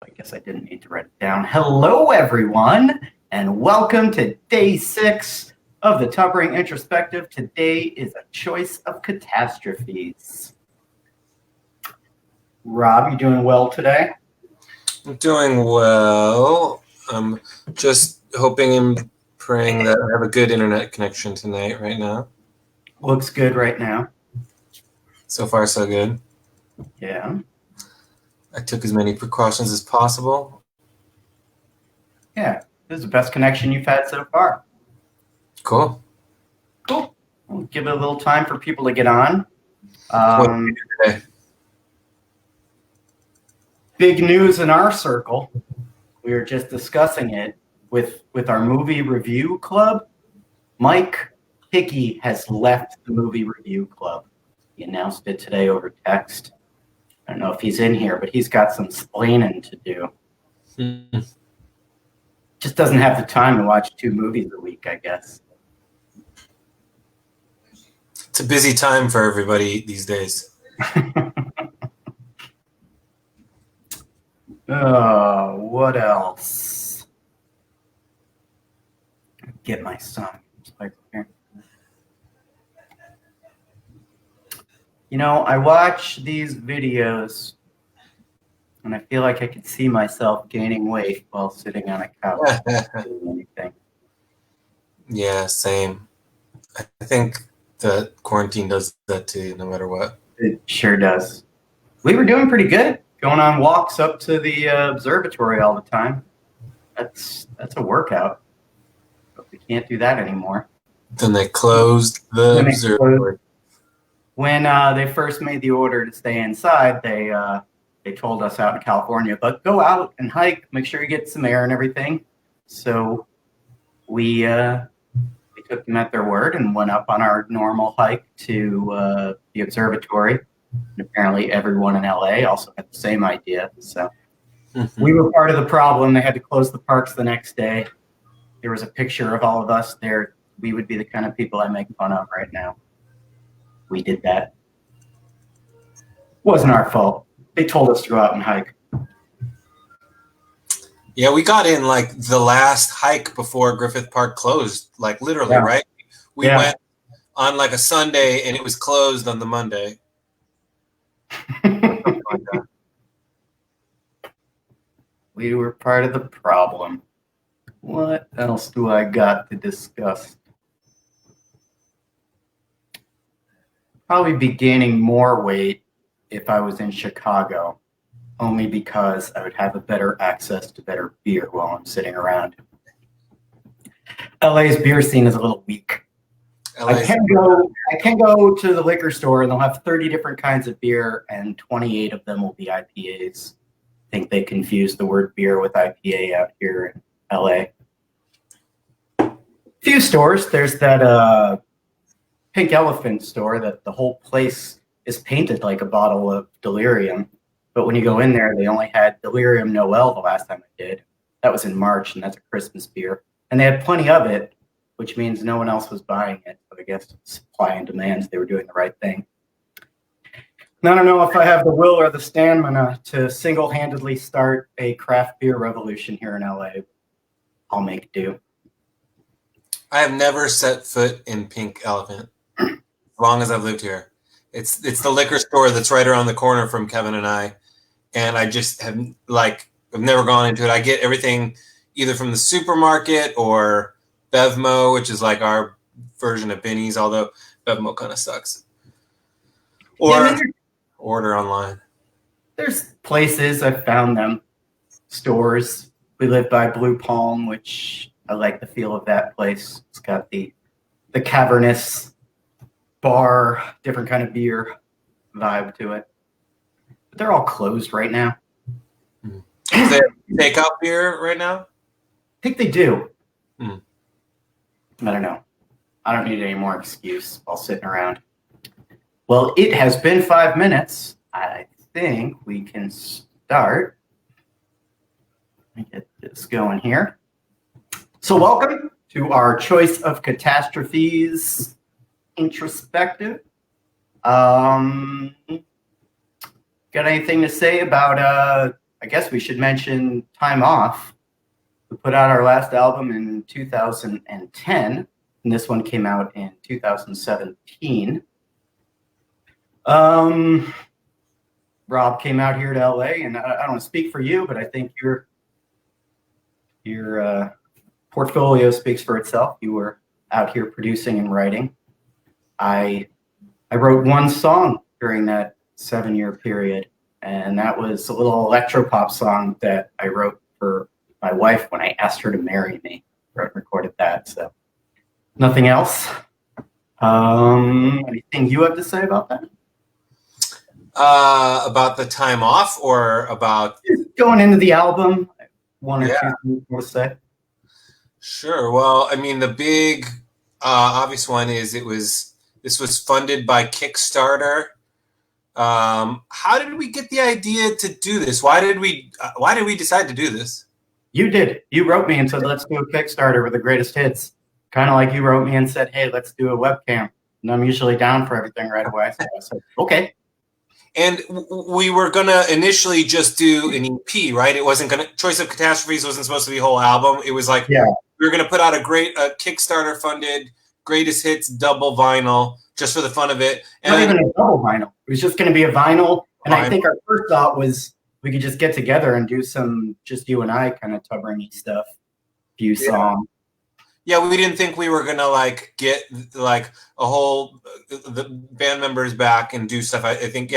I guess I didn't need to write it down. Hello, everyone, and welcome to day 6 of the Tubbering Introspective. Today is A Choice of Catastrophes. Rob, you doing well today? I'm doing well. I'm just hoping and praying that I have a good internet connection tonight, right now. Looks good right now. So far, so good. Yeah. I took as many precautions as possible. Yeah, this is the best connection you've had so far. Cool. Cool. We'll give it a little time for people to get on. What do you do today? Big news in our circle. We were just discussing it with our movie review club. Mike Hickey has left the movie review club. He announced it today over text. I don't know if he's in here, but he's got some splaining to do. Just doesn't have the time to watch 2 movies a week, I guess. It's a busy time for everybody these days. What else? Get my son. Here. You know, I watch these videos and I feel like I could see myself gaining weight while sitting on a couch not doing anything. Yeah, same. I think the quarantine does that too, no matter what. It sure does. We were doing pretty good, going on walks up to the observatory all the time. That's a workout, but we can't do that anymore. Then they closed the observatory. When they first made the order to stay inside, they told us out in California, but go out and hike, make sure you get some air and everything. So we took them at their word and went up on our normal hike to the observatory. And apparently everyone in LA also had the same idea. So we were part of the problem. They had to close the parks the next day. There was a picture of all of us there. We would be the kind of people I make fun of right now. We did that. Wasn't our fault. They told us to go out and hike. Yeah, we got in like the last hike before Griffith Park closed, like literally, right? We went on like a Sunday and it was closed on the Monday. We were part of the problem. What else do I got to discuss? Probably be gaining more weight if I was in Chicago, only because I would have a better access to better beer while I'm sitting around. LA's beer scene is a little weak. I can go to the liquor store and they'll have 30 different kinds of beer and 28 of them will be IPAs. I think they confuse the word beer with IPA out here in LA. Few stores. There's that Pink Elephant store that the whole place is painted like a bottle of Delirium. But when you go in there, they only had Delirium Noel the last time I did. That was in March, and that's a Christmas beer. And they had plenty of it, which means no one else was buying it. But I guess supply and demand, they were doing the right thing. And I don't know if I have the will or the stamina to single-handedly start a craft beer revolution here in LA. I'll make do. I have never set foot in Pink Elephant as long as I've lived here. It's the liquor store that's right around the corner from Kevin and I. And I just have I've never gone into it. I get everything either from the supermarket or Bevmo, which is like our version of Binny's, although Bevmo kind of sucks. Or order online. There's places I've found them, stores. We live by Blue Palm, which I like the feel of that place. It's got the cavernous bar, different kind of beer vibe to it. But they're all closed right now. Do they take out beer right now? I think they do. I don't know. I don't need any more excuse while sitting around. Well, it has been 5 minutes. I think we can start. Let me get this going here. So welcome to our Choice of Catastrophes introspective. Got anything to say about I guess we should mention Time Off. We put out our last album in 2010, and this one came out in 2017. Rob came out here to LA, and I don't want to speak for you, but I think your portfolio speaks for itself. You were out here producing and writing. I wrote one song during that 7-year period, and that was a little electropop song that I wrote for my wife when I asked her to marry me. I recorded that, so nothing else. Anything you have to say about that? About the Time Off, or about going into the album? One or two things more to say? Sure. Well, I mean, the big obvious one is this was funded by Kickstarter. How did we get the idea to do this? Why did we decide to do this? You did. You wrote me and said, let's do a Kickstarter with the greatest hits. Kind of like you wrote me and said, hey, let's do a webcam. And I'm usually down for everything right away. So I said, okay. And we were going to initially just do an EP, right? It wasn't going to, Choice of Catastrophes wasn't supposed to be a whole album. It was like, we were going to put out a Kickstarter funded greatest hits double vinyl just for the fun of it. And not even a double vinyl. It was just going to be a vinyl. And I think our first thought was we could just get together and do some, just you and I kind of tubbering stuff, few songs. Yeah, we didn't think we were going to like get like a whole, the band members back and do stuff. I think,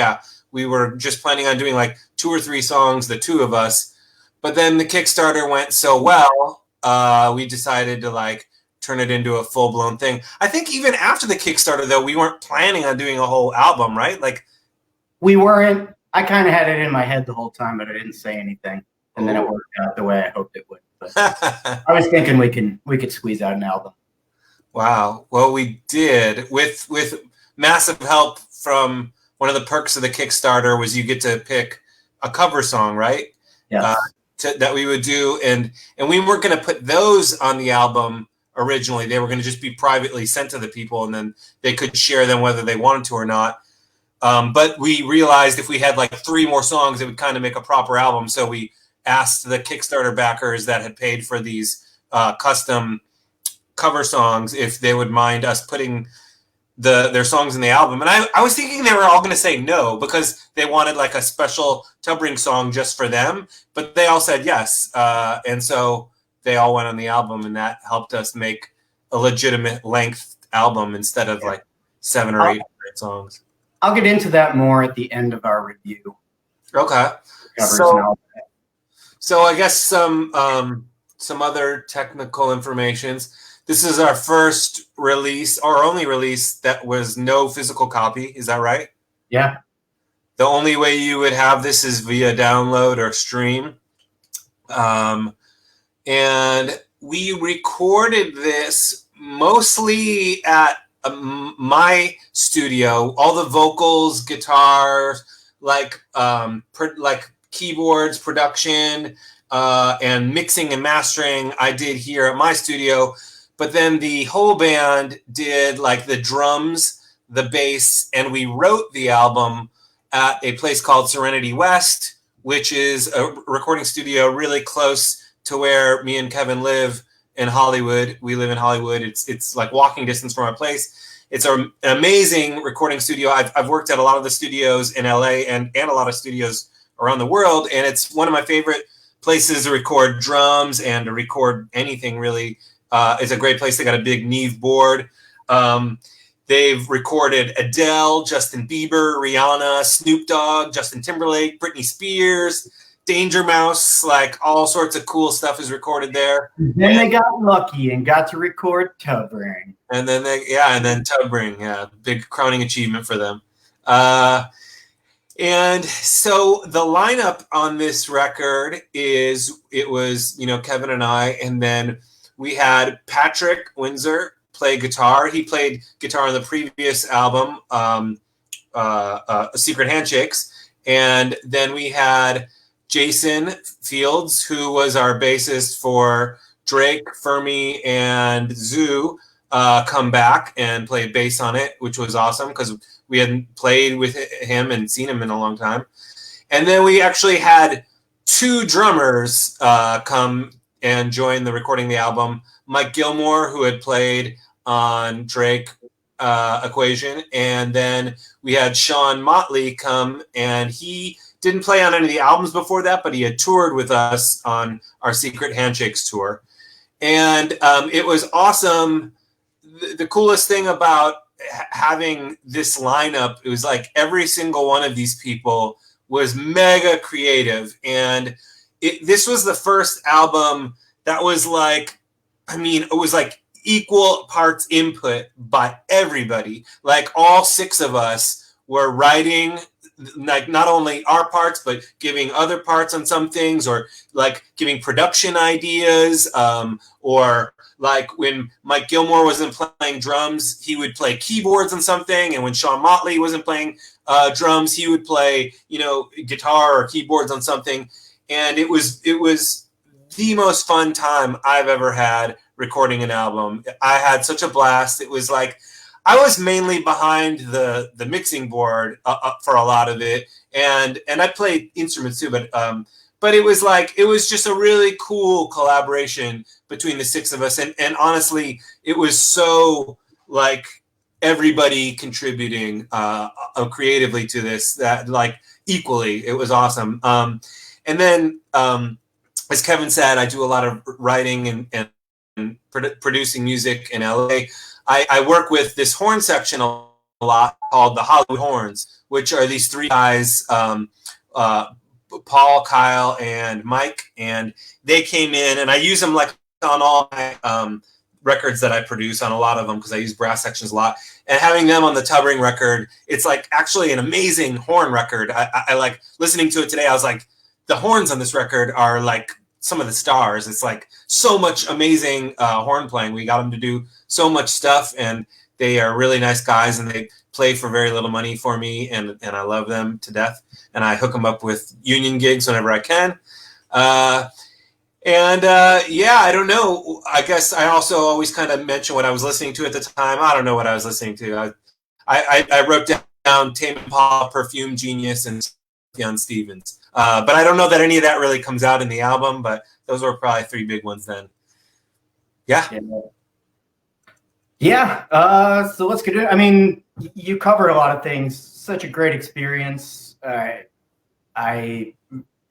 we were just planning on doing like 2 or 3 songs, the two of us. But then the Kickstarter went so well, we decided to like turn it into a full-blown thing. I think even after the Kickstarter, though, we weren't planning on doing a whole album, right? Like, we weren't. I kind of had it in my head the whole time, but I didn't say anything. And then it worked out the way I hoped it would. But I was thinking we could squeeze out an album. Wow. Well, we did with massive help from one of the perks of the Kickstarter was you get to pick a cover song, right? Yeah. That we would do, and we weren't going to put those on the album originally. They were going to just be privately sent to the people, and then they could share them whether they wanted to or not. But we realized if we had like 3 more songs, it would kind of make a proper album. So we asked the Kickstarter backers that had paid for these custom cover songs if they would mind us putting their songs in the album. And I was thinking they were all going to say no because they wanted like a special Tubbering song just for them. But they all said yes. And so they all went on the album, and that helped us make a legitimate length album instead of like 7 or 8 songs. I'll get into that more at the end of our review. Okay. So I guess some other technical informations. This is our first release, our only release that was no physical copy. Is that right? Yeah. The only way you would have this is via download or stream. And we recorded this mostly at my studio. All the vocals, guitars, like keyboards, production, and mixing and mastering I did here at my studio. But then the whole band did like the drums, the bass, and we wrote the album at a place called Serenity West, which is a recording studio really close to where me and Kevin live in Hollywood. We live in Hollywood. It's like walking distance from our place. It's an amazing recording studio. I've worked at a lot of the studios in LA and a lot of studios around the world, and it's one of my favorite places to record drums and to record anything really. It's a great place. They got a big Neve board. They've recorded Adele, Justin Bieber, Rihanna, Snoop Dogg, Justin Timberlake, Britney Spears, Danger Mouse, like all sorts of cool stuff is recorded there. Then they got lucky and got to record Tubbering. And then Tubbering, big crowning achievement for them. And so the lineup on this record was Kevin and I, and then we had Patrick Windsor play guitar. He played guitar on the previous album, Secret Handshakes. And then we had Jason Fields, who was our bassist for Drake, Fermi, and Zoo, come back and play bass on it, which was awesome because we hadn't played with him and seen him in a long time. And then we actually had two drummers come and join the recording of the album. Mike Gilmore, who had played on Drake Equation, and then we had Sean Motley come, and he didn't play on any of the albums before that, but he had toured with us on our Secret Handshakes tour. And it was awesome. The coolest thing about having this lineup, it was like every single one of these people was mega creative. And this was the first album that was like, I mean, it was like equal parts input by everybody. Like all six of us were writing, like not only our parts, but giving other parts on some things, or like giving production ideas, or like when Mike Gilmore wasn't playing drums, he would play keyboards on something, and when Sean Motley wasn't playing drums, he would play, you know, guitar or keyboards on something. And it was the most fun time I've ever had recording an album. I had such a blast. It was like I was mainly behind the mixing board for a lot of it, and I played instruments too, but it was like, it was just a really cool collaboration between the six of us, and honestly, it was so like everybody contributing creatively to this, that like equally, it was awesome. And then as Kevin said, I do a lot of writing and producing music in LA. I work with this horn section a lot called the Hollywood Horns, which are these three guys, Paul, Kyle, and Mike, and they came in, and I use them like on all my records that I produce, on a lot of them, because I use brass sections a lot. And having them on the Tubbering record, it's like actually an amazing horn record. I like listening to it today. I was like, the horns on this record are like some of the stars. It's like so much amazing horn playing. We got them to do so much stuff, and they are really nice guys, and they play for very little money for me, and I love them to death. And I hook them up with union gigs whenever I can. Yeah, I don't know. I guess I also always kind of mention what I was listening to at the time. I don't know what I was listening to. I wrote down Tame Impala, Perfume Genius, and Sufjan Stevens. But I don't know that any of that really comes out in the album, but those were probably three big ones then. Yeah. Yeah. So let's get it. I mean, you cover a lot of things. Such a great experience. I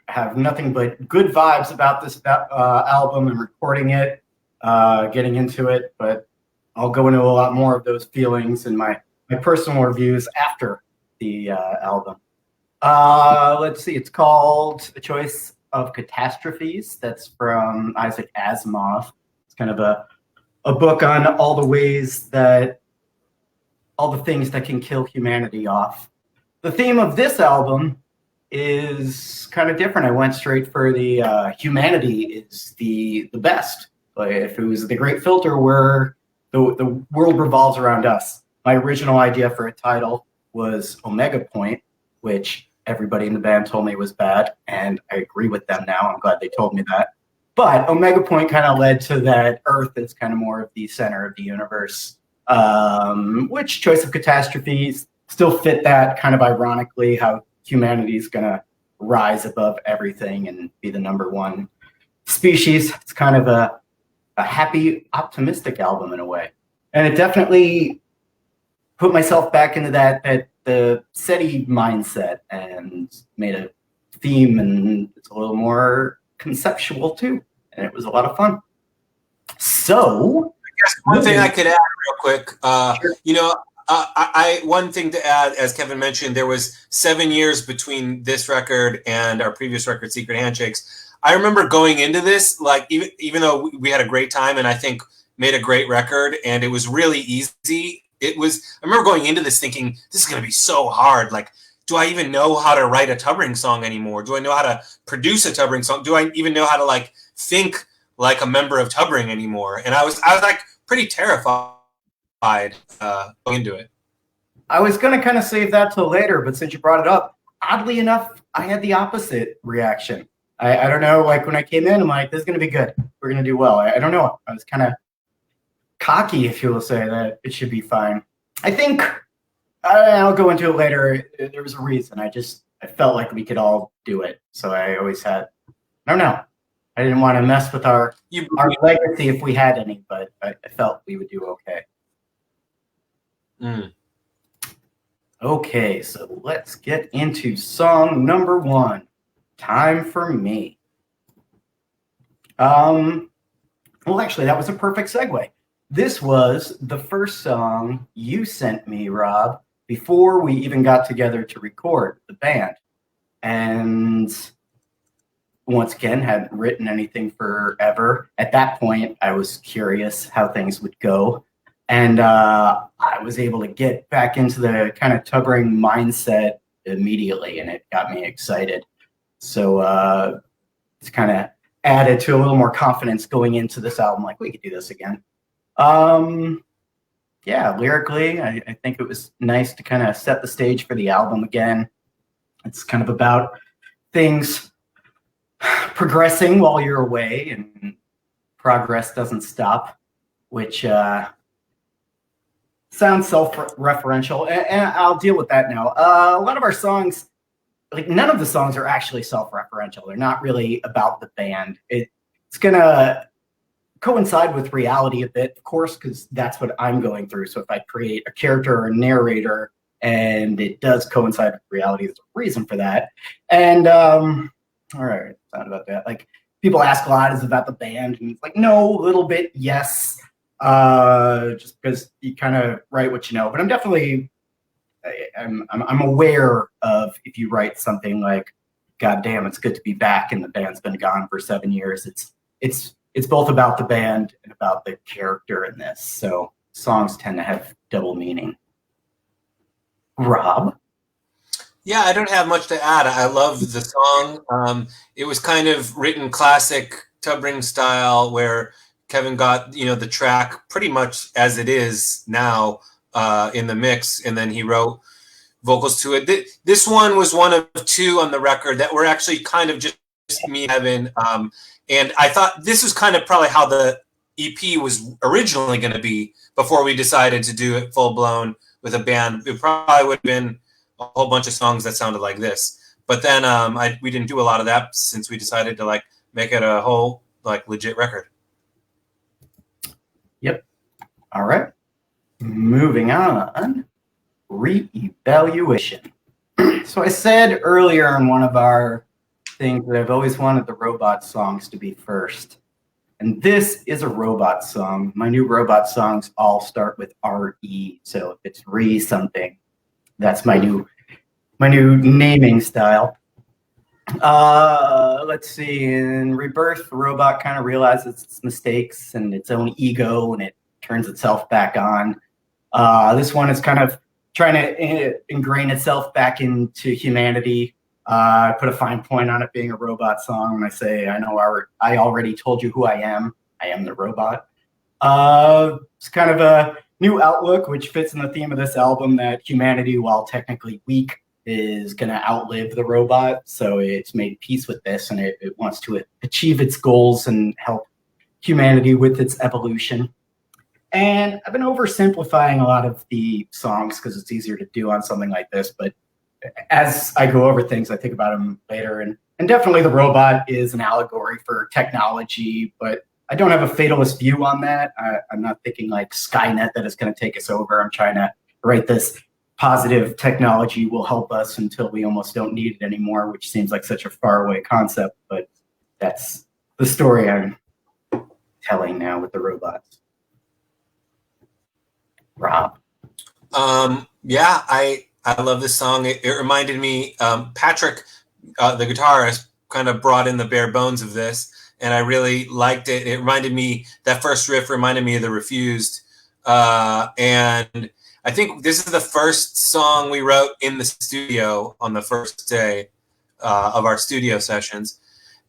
have nothing but good vibes about this album and recording it, getting into it, but I'll go into a lot more of those feelings in my personal reviews after the album. Let's see. It's called A Choice of Catastrophes. That's from Isaac Asimov. It's kind of a book on all the things that can kill humanity off. The theme of this album is kind of different. I went straight for the humanity is the best. Like if it was the great filter where the world revolves around us. My original idea for a title was Omega Point, which everybody in the band told me was bad, and I agree with them now. I'm glad they told me that. But Omega Point kind of led to that Earth is kind of more of the center of the universe, which Choice of Catastrophes still fit that kind of ironically, how humanity is going to rise above everything and be the number one species. It's kind of a happy, optimistic album in a way. And it definitely put myself back into that the SETI mindset and made a theme, and it's a little more conceptual too. And it was a lot of fun. So I guess one thing I could add real quick, sure. you know, one thing to add, as Kevin mentioned, there was 7 years between this record and our previous record, Secret Handshakes. I remember going into this, like even though we had a great time and I think made a great record and it was really easy. I remember going into this thinking, this is going to be so hard. Like, do I even know how to write a Tubbering song anymore? Do I know how to produce a Tubbering song? Do I even know how to like think like a member of Tubbering anymore? And I was like pretty terrified going into it. I was going to kind of save that till later, but since you brought it up, oddly enough, I had the opposite reaction. I don't know, like when I came in, I'm like, this is going to be good. We're going to do well. I don't know. I was kind of cocky, if you will say, that it should be fine. I think, I'll go into it later. There was a reason. I felt like we could all do it. So I always had I don't know. I didn't want to mess with our legacy if we had any, but I felt we would do okay. Okay, so let's get into song number 1, Time for Me. Well, actually, that was a perfect segue. This was the first song you sent me, Rob, before we even got together to record the band. And once again, hadn't written anything forever. At that point, I was curious how things would go. And I was able to get back into the kind of tubbering mindset immediately, and it got me excited. So it's kind of added to a little more confidence going into this album, like we could do this again. Yeah, lyrically, I think it was nice to kind of set the stage for the album again. It's kind of about things progressing while you're away, and progress doesn't stop, which sounds self-referential, and I'll deal with that now. A lot of our songs, like none of the songs are actually self-referential. They're not really about the band. It's gonna coincide with reality a bit, of course, because that's what I'm going through. So if I create a character or a narrator and it does coincide with reality, there's a reason for that. And all right, thought about that. Like people ask a lot, is it about the band? And it's like, no, a little bit, yes. Just because you kind of write what you know. But I'm definitely I'm aware of if you write something like, God damn, it's good to be back, and the band's been gone for 7 years. It's both about the band and about the character in this. So songs tend to have double meaning. Rob? Yeah, I don't have much to add. I love the song. It was kind of written classic Tubbring style, where Kevin got the track pretty much as it is now in the mix, and then he wrote vocals to it. This one was one of 2 on the record that were actually kind of just me and Evan. And I thought this was kind of probably how the EP was originally going to be before we decided to do it full blown with a band. It probably would have been a whole bunch of songs that sounded like this. But then we didn't do a lot of that since we decided to like make it a whole like legit record. Yep. All right. Moving on. Reevaluation. So I said earlier in one of our things that I've always wanted the robot songs to be first. And this is a robot song. My new robot songs all start with R-E. So if it's re something, that's my new naming style. Let's see. In Rebirth, the robot kind of realizes its mistakes and its own ego, and it turns itself back on. This one is kind of trying to ingrain itself back into humanity. I put a fine point on it being a robot song, and I say, I already told you who I am. I am the robot. It's kind of a new outlook, which fits in the theme of this album, that humanity, while technically weak, is going to outlive the robot. So it's made peace with this, and it wants to achieve its goals and help humanity with its evolution. And I've been oversimplifying a lot of the songs because it's easier to do on something like this. But as I go over things, I think about them later. And definitely the robot is an allegory for technology, but I don't have a fatalist view on that. I'm not thinking like Skynet that is going to take us over. I'm trying to write this positive technology will help us until we almost don't need it anymore, which seems like such a faraway concept. But that's the story I'm telling now with the robots. Rob? Yeah, I love this song. It reminded me, Patrick, the guitarist, kind of brought in the bare bones of this, and I really liked it. It reminded me, that first riff reminded me of The Refused. And I think this is the first song we wrote in the studio on the first day of our studio sessions.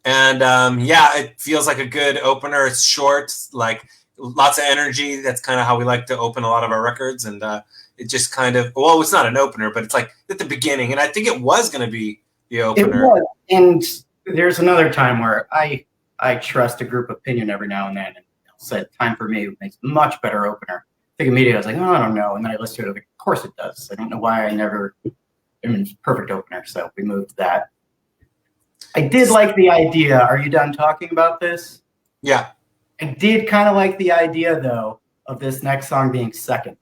And yeah, it feels like a good opener. It's short, like lots of energy. That's kind of how we like to open a lot of our records. And it just kind of, well, it's not an opener, but it's like at the beginning. And I think it was going to be the opener. It was. And there's another time where I trust a group opinion every now and then, and said Time for Me makes a much better opener. I think immediately I was like, oh, I don't know. And then I listened to it, like, of course it does. I don't know why it's perfect opener. So we moved that. I did like the idea. Are you done talking about this? Yeah. I did kind of like the idea, though, of this next song being second,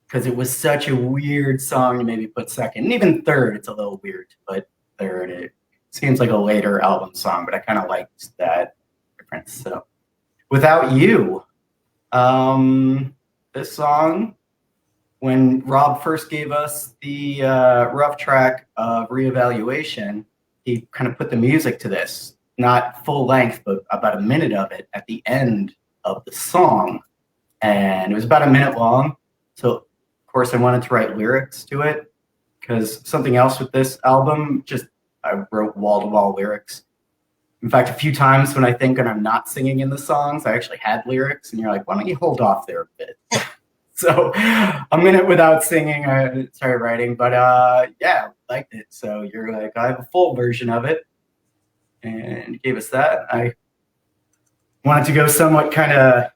because it was such a weird song to maybe put second. And even third, it's a little weird to put third. It seems like a later album song, but I kind of liked that difference. So, Without You, this song, when Rob first gave us the rough track of Reevaluation, he kind of put the music to this, not full length, but about a minute of it at the end of the song. And it was about a minute long. So, of course, I wanted to write lyrics to it, because something else with this album, just I wrote wall-to-wall lyrics. In fact, a few times when I think and I'm not singing in the songs, I actually had lyrics, and you're like, why don't you hold off there a bit? So a minute without singing, I started writing, but yeah, I liked it. So you're like, I have a full version of it, and gave us that. I wanted to go somewhat kind of,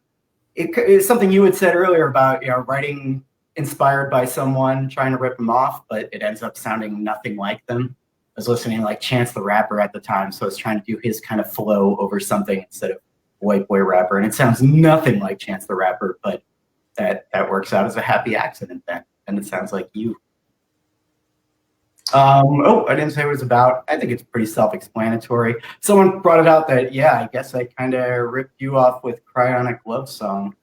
it's something you had said earlier about, writing inspired by someone, trying to rip them off, but it ends up sounding nothing like them. I was listening to like Chance the Rapper at the time, so I was trying to do his kind of flow over something instead of White Boy Rapper, and it sounds nothing like Chance the Rapper, but that works out as a happy accident then, and it sounds like you. I didn't say what it was about. I think it's pretty self-explanatory. Someone brought it out that, yeah, I guess I kind of ripped you off with Cryonic Love Song.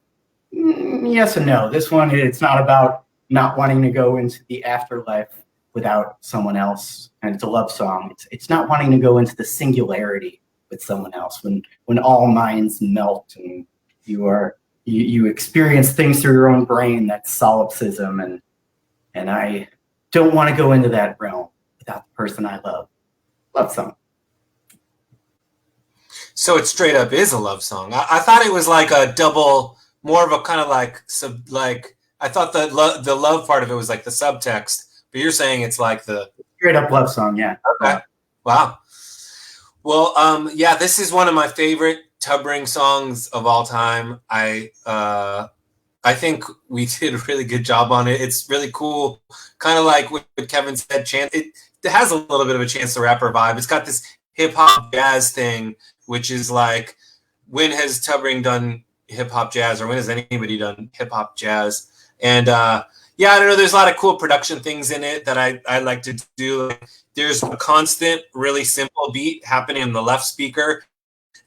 Yes and no. This one, it's not about not wanting to go into the afterlife without someone else, and it's a love song. It's not wanting to go into the singularity with someone else when all minds melt and you experience things through your own brain. That's solipsism, and I don't want to go into that realm without the person I love. Love song. So it straight up is a love song. I thought it was like a double, more of a kind of like I thought the love part of it was like the subtext, but you're saying it's like the straight up love song. Yeah. Okay. Wow. Well, yeah, this is one of my favorite Tubring songs of all time. I think we did a really good job on it. It's really cool. Kind of like what Kevin said, it has a little bit of a Chance the Rapper vibe. It's got this hip hop jazz thing, which is like, when has Tubring done hip hop jazz, or when has anybody done hip hop jazz? And yeah, I don't know. There's a lot of cool production things in it that I like to do. There's a constant, really simple beat happening in the left speaker.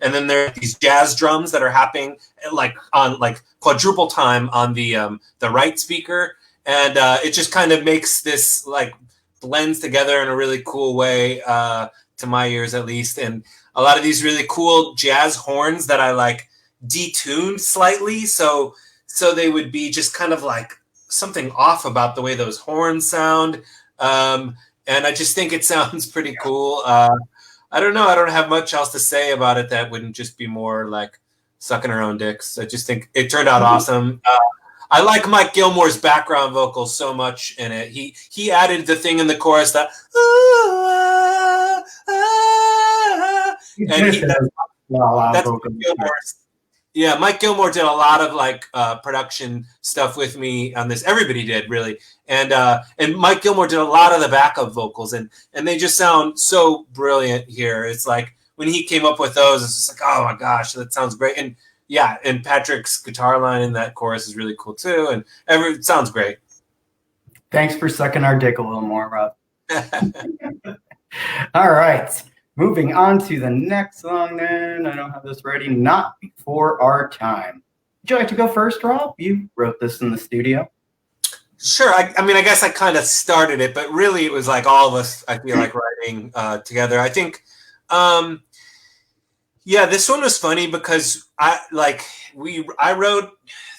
And then there are these jazz drums that are happening like on like quadruple time on the right speaker, and it just kind of makes this like blends together in a really cool way to my ears at least. And a lot of these really cool jazz horns that I like detuned slightly, so they would be just kind of like something off about the way those horns sound, and I just think it sounds pretty cool. I don't know. I don't have much else to say about it that wouldn't just be more like sucking our own dicks. I just think it turned out awesome. I like Mike Gilmore's background vocals so much in it. He added the thing in the chorus that that's Gilmore's. Yeah, Mike Gilmore did a lot of like production stuff with me on this. Everybody did, really, and Mike Gilmore did a lot of the backup vocals, and they just sound so brilliant here. It's like when he came up with those, it's just like, oh my gosh, that sounds great. And yeah, and Patrick's guitar line in that chorus is really cool too, and it sounds great. Thanks for sucking our dick a little more, Rob. All right. Moving on to the next song, then. I don't have this ready. Not Before Our Time. Would you like to go first, Rob? You wrote this in the studio. Sure. I mean, I guess I kind of started it, but really it was like all of us, I feel like, writing together. I think, yeah, this one was funny because I wrote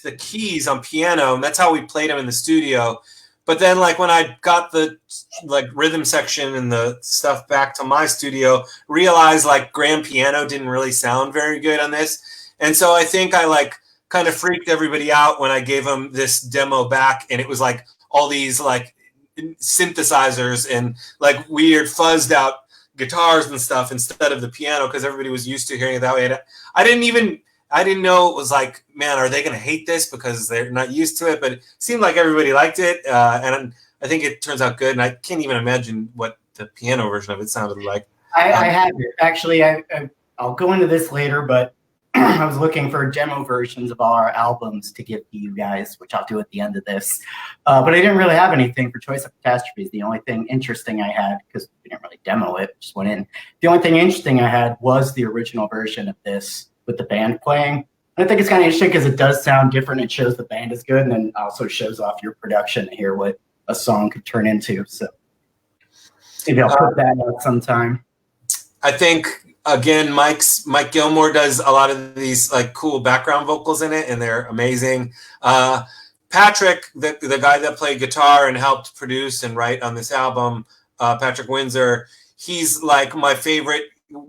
the keys on piano, and that's how we played them in the studio. But then, like, when I got the like rhythm section and the stuff back to my studio, realized like grand piano didn't really sound very good on this, and so I think I like kind of freaked everybody out when I gave them this demo back, and it was like all these like synthesizers and like weird fuzzed out guitars and stuff instead of the piano, because everybody was used to hearing it that way. I didn't know it was like, man, are they going to hate this because they're not used to it? But it seemed like everybody liked it, and I think it turns out good. And I can't even imagine what the piano version of it sounded like. I have it. Actually, I'll go into this later, but I was looking for demo versions of all our albums to give to you guys, which I'll do at the end of this. But I didn't really have anything for Choice of Catastrophes. The only thing interesting I had, because we didn't really demo it, just went in. The only thing interesting I had was the original version of this with the band playing. And I think it's kind of interesting because it does sound different. It shows the band is good, and then also shows off your production to hear what a song could turn into. So maybe I'll put that out sometime. I think again, Mike Gilmore does a lot of these like cool background vocals in it, and they're amazing. Patrick, the guy that played guitar and helped produce and write on this album, Patrick Windsor, he's like my favorite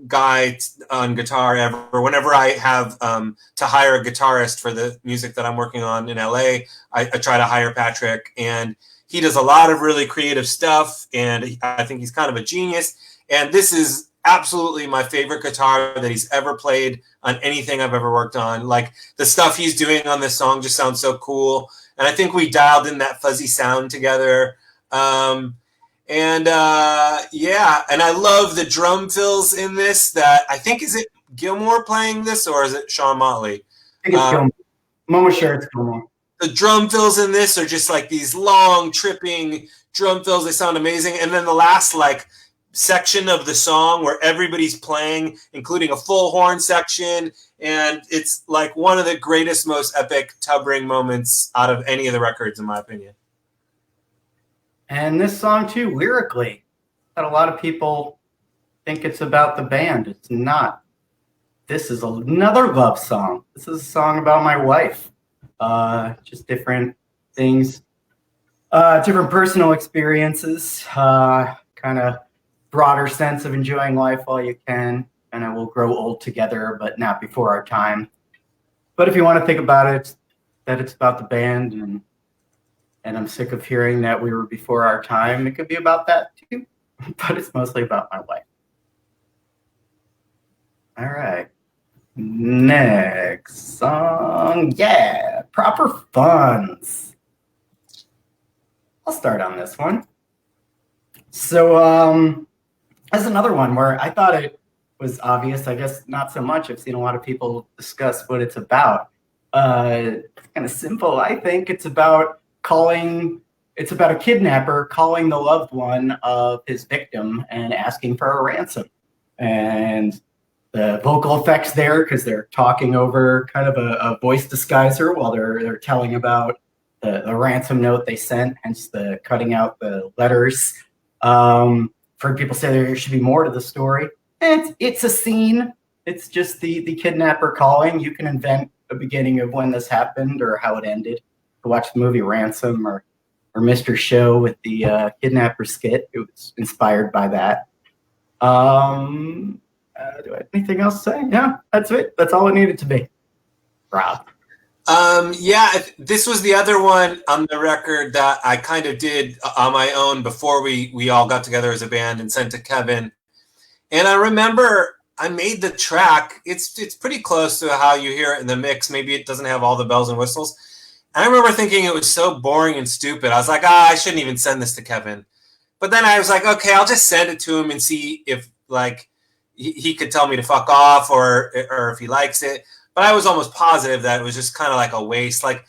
guy on guitar ever. Whenever I have to hire a guitarist for the music that I'm working on in LA, I try to hire Patrick, and he does a lot of really creative stuff, and I think he's kind of a genius. And this is absolutely my favorite guitar that he's ever played on anything I've ever worked on. Like the stuff he's doing on this song just sounds so cool. And I think we dialed in that fuzzy sound together. Yeah, and I love the drum fills in this. That I think, is it Gilmore playing this or is it Sean Motley? I think it's Gilmore. I'm almost sure it's Gilmore. The drum fills in this are just like these long tripping drum fills. They sound amazing. And then the last like section of the song where everybody's playing, including a full horn section, and it's like one of the greatest, most epic tubbing moments out of any of the records, in my opinion. And this song too, lyrically, that a lot of people think it's about the band. It's not. This is another love song. This is a song about my wife. Just different things, different personal experiences, kind of broader sense of enjoying life while you can, and I will grow old together, but not before our time. But if you want to think about it, that it's about the band, and I'm sick of hearing that we were before our time. It could be about that too, but it's mostly about my wife. All right. Next song. Yeah, Proper Funds. I'll start on this one. So, that's another one where I thought it was obvious. I guess not so much. I've seen a lot of people discuss what it's about. It's kind of simple, I think. It's about a kidnapper calling the loved one of his victim and asking for a ransom. And the vocal effects there, because they're talking over kind of a voice disguiser while they're telling about the ransom note they sent, hence the cutting out the letters. Heard people say there should be more to the story. It's a scene. It's just the kidnapper calling. You can invent a beginning of when this happened or how it ended. To watch the movie Ransom or Mr. Show with the kidnapper skit. It was inspired by that. Do I have anything else to say? Yeah, that's it. That's all it needed to be. Rob. Yeah, this was the other one on the record that I kind of did on my own before we all got together as a band and sent to Kevin. And I remember I made the track. It's pretty close to how you hear it in the mix. Maybe it doesn't have all the bells and whistles. And I remember thinking it was so boring and stupid. I was like, I shouldn't even send this to Kevin. But then I was like, okay, I'll just send it to him and see if like he could tell me to fuck off or if he likes it. But I was almost positive that it was just kind of like a waste. Like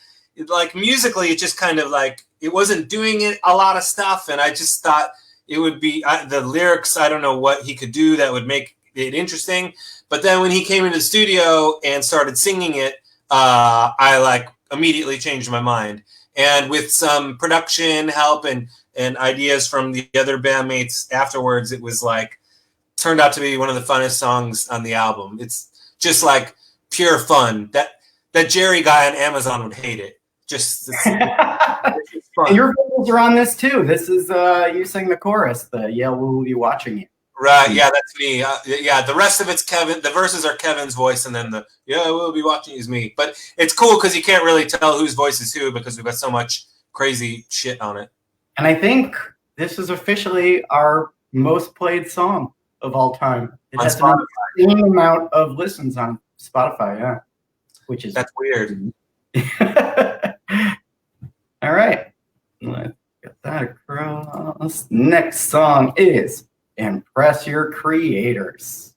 musically, it just kind of like, it wasn't doing it a lot of stuff. And I just thought it would be the lyrics. I don't know what he could do that would make it interesting. But then when he came into the studio and started singing it, I like immediately changed my mind. And with some production help and ideas from the other bandmates afterwards, it was like, turned out to be one of the funnest songs on the album. It's just like pure fun. That Jerry guy on Amazon would hate it. Just it's fun. And your vocals are on this too. This is you sing the chorus. The "Yeah, we'll be watching you." Right. Yeah, that's me. Yeah, the rest of it's Kevin. The verses are Kevin's voice, and then the "Yeah, we'll be watching you" is me. But it's cool because you can't really tell whose voice is who because we've got so much crazy shit on it. And I think this is officially our most played song of all time. It has an insane amount of listens on Spotify, yeah. That's weird. All right. Let's get that across. Next song is Impress Your Creators.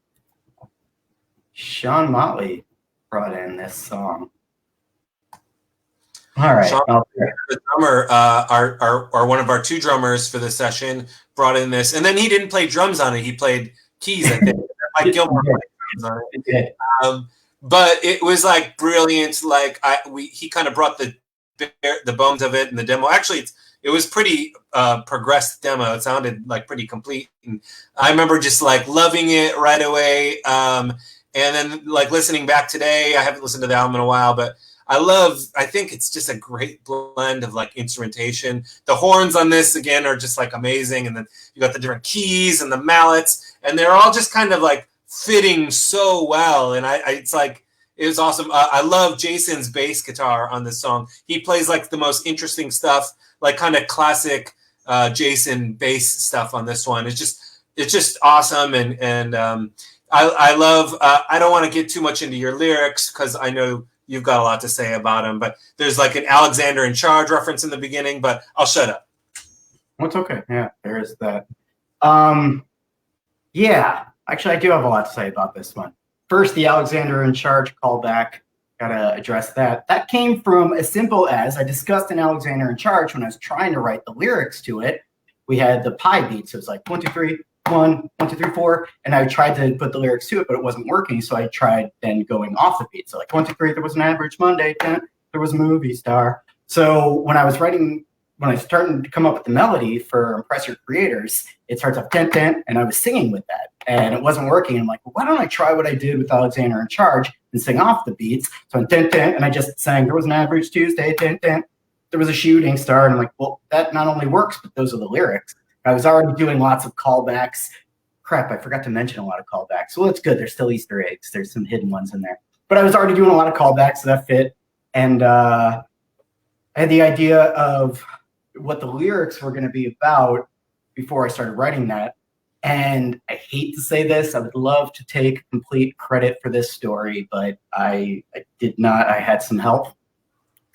Sean Motley brought in this song. All right. Sean, the drummer, our one of our two drummers for the session, brought in this, and then he didn't play drums on it. He played keys, I think. Mike Gilmore played drums on it. But it was like brilliant. Like he kind of brought the bones of it in the demo. Actually, it was pretty progressed demo. It sounded like pretty complete. And I remember just like loving it right away. And then like listening back today, I haven't listened to the album in a while, but I think it's just a great blend of like instrumentation. The horns on this again are just like amazing. And then you got the different keys and the mallets, and they're all just kind of like fitting so well. And it's like, it was awesome. I love Jason's bass guitar on this song. He plays like the most interesting stuff, like kind of classic Jason bass stuff on this one. It's just awesome. And I love, I don't want to get too much into your lyrics because I know you've got a lot to say about him, but there's like an Alexander in Charge reference in the beginning, but I'll shut up. It's okay. Yeah, there is that. Yeah, actually, I do have a lot to say about this one. First, the Alexander in Charge callback. Gotta address that. That came from as simple as I discussed in Alexander in Charge when I was trying to write the lyrics to it. We had the pi beat, so it was like 1, 2, 3, 1, 1, 2, 3, 4, and I tried to put the lyrics to it, but it wasn't working. So I tried then going off the beat. So like 1, 2, 3, there was an average Monday, 10, there was a movie star. So when I started to come up with the melody for Impress Your Creators, it starts off 10, 10, and I was singing with that, and it wasn't working. I'm like, well, why don't I try what I did with Alexander in Charge and sing off the beats? So I'm 10, 10, and I just sang, there was an average Tuesday, 10, 10, there was a shooting star, and I'm like, well, that not only works, but those are the lyrics. I was already doing lots of callbacks. Crap, I forgot to mention a lot of callbacks. Well, it's good. There's still Easter eggs. There's some hidden ones in there. But I was already doing a lot of callbacks, so that fit. And I had the idea of what the lyrics were going to be about before I started writing that. And I hate to say this. I would love to take complete credit for this story, but I did not. I had some help.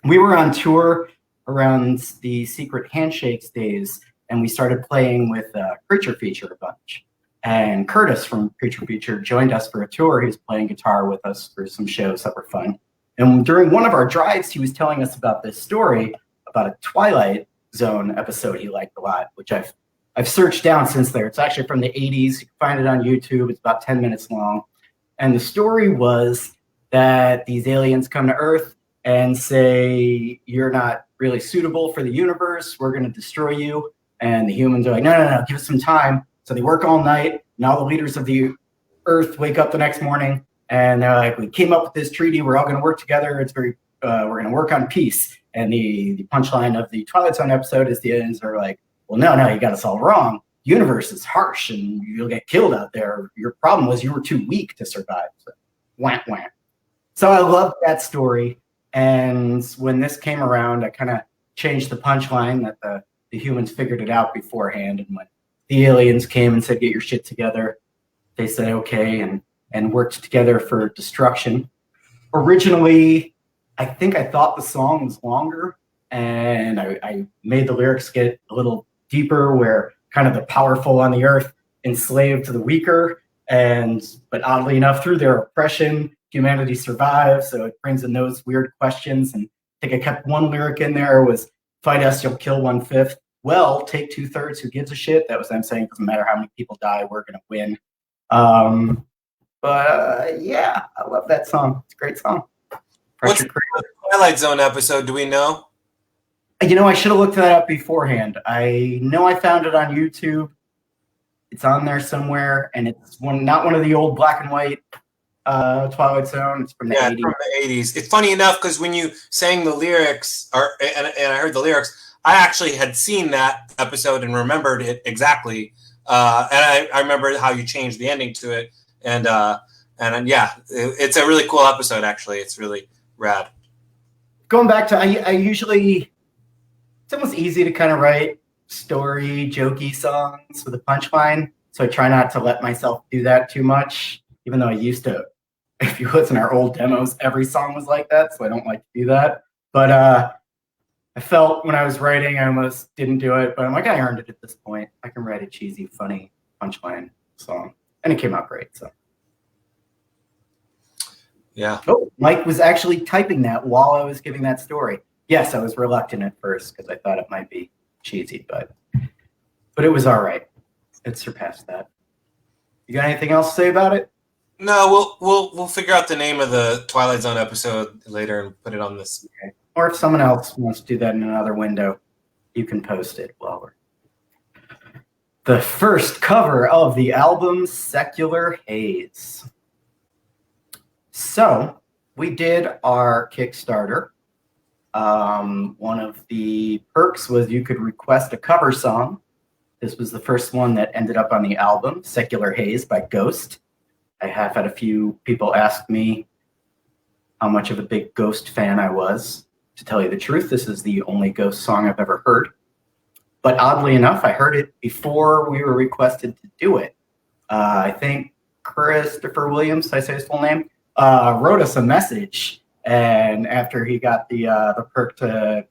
We were on tour around the Secret Handshakes days, and we started playing with Creature Feature a bunch. And Curtis from Creature Feature joined us for a tour. He was playing guitar with us for some shows that were fun. And during one of our drives, he was telling us about this story about a Twilight Zone episode he liked a lot, which I've searched down since there. It's actually from the 80s. You can find it on YouTube. It's about 10 minutes long. And the story was that these aliens come to Earth and say, you're not really suitable for the universe. We're going to destroy you. And the humans are like, no, give us some time. So they work all night, and all the leaders of the Earth wake up the next morning, and they're like, we came up with this treaty. We're all going to work together. We're going to work on peace. And the punchline of the Twilight Zone episode is the aliens are like, well, no, you got us all wrong. The universe is harsh, and you'll get killed out there. Your problem was you were too weak to survive. So, wah, wah. So I loved that story. And when this came around, I kind of changed the punchline that the humans figured it out beforehand. And when the aliens came and said, get your shit together, they said, okay, and worked together for destruction. Originally, I think I thought the song was longer, and I made the lyrics get a little deeper, where kind of the powerful on the earth enslaved the weaker, but oddly enough, through their oppression, humanity survives. So it brings in those weird questions. And I think I kept one lyric in there was, fight us, you'll kill 1/5. Well, take 2/3. Who gives a shit? That was them saying, it doesn't matter how many people die, we're going to win. Yeah, I love that song. It's a great song. What's the Twilight Zone episode? Do we know? I should have looked that up beforehand. I know I found it on YouTube. It's on there somewhere, and it's not one of the old black and white Twilight Zone. It's from the 80s. From the 80s. It's funny enough because when you sang the lyrics, and I heard the lyrics, I actually had seen that episode and remembered it exactly. And I remember how you changed the ending to it. And yeah, it's a really cool episode, actually. It's really rad. Going back to, I usually, it's almost easy to kind of write story, jokey songs with a punchline. So I try not to let myself do that too much, even though I used to. If you listen to our old demos, every song was like that. So I don't like to do that. But I felt when I was writing, I almost didn't do it. But I'm like, I earned it at this point. I can write a cheesy, funny punchline song, and it came out great. So Yeah. Oh, Mike was actually typing that while I was giving that story. Yes, I was reluctant at first because I thought it might be cheesy, but it was all right. It surpassed that. You got anything else to say about it? No, we'll figure out the name of the Twilight Zone episode later and put it on this. Okay. Or if someone else wants to do that in another window, you can post it while we're. The first cover of the album, Secular Haze. So we did our Kickstarter. One of the perks was you could request a cover song. This was the first one that ended up on the album, Secular Haze by Ghost. I have had a few people ask me how much of a big Ghost fan I was. To tell you the truth, this is the only Ghost song I've ever heard. But oddly enough, I heard it before we were requested to do it. I think Christopher Williams, did I say his full name, wrote us a message. And after he got the perk to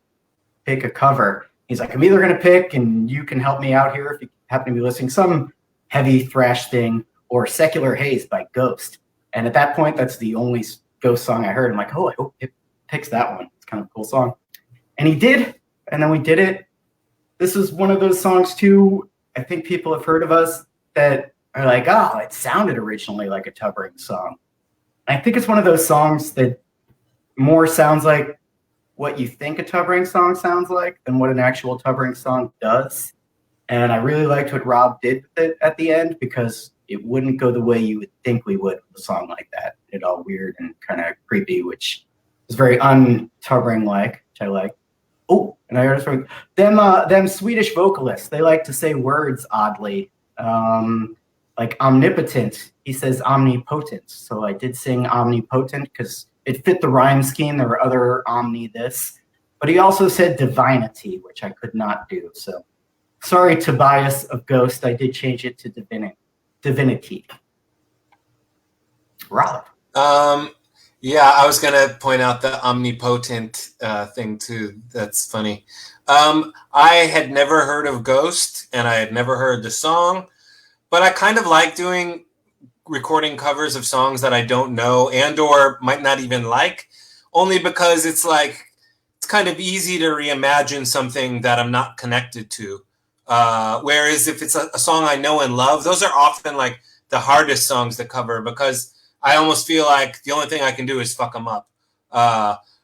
pick a cover, he's like, I'm either going to pick, and you can help me out here if you happen to be listening, some heavy thrash thing, or Secular Haze by Ghost. And at that point, that's the only Ghost song I heard. I'm like, oh, I hope it picks that one. It's kind of a cool song. And he did, and then we did it. This is one of those songs, too, I think people have heard of us that are like, oh, it sounded originally like a Tubbering song. I think it's one of those songs that more sounds like what you think a Tubbering song sounds like than what an actual Tubbering song does. And I really liked what Rob did with it at the end because it wouldn't go the way you would think we would with a song like that. It all weird and kind of creepy, which is very un-Tubbering-like, which I like. Oh, and I heard something. Them Swedish vocalists, they like to say words oddly. Like omnipotent, he says omnipotent. So I did sing omnipotent because it fit the rhyme scheme. There were other omni this. But he also said divinity, which I could not do. So sorry, Tobias of Ghost. I did change it to divinity. Rob. Yeah, I was going to point out the omnipotent thing, too. That's funny. I had never heard of Ghost, and I had never heard the song. But I kind of like recording covers of songs that I don't know and or might not even like, only because it's kind of easy to reimagine something that I'm not connected to. Whereas if it's a song I know and love, those are often like the hardest songs to cover because I almost feel like the only thing I can do is fuck them up.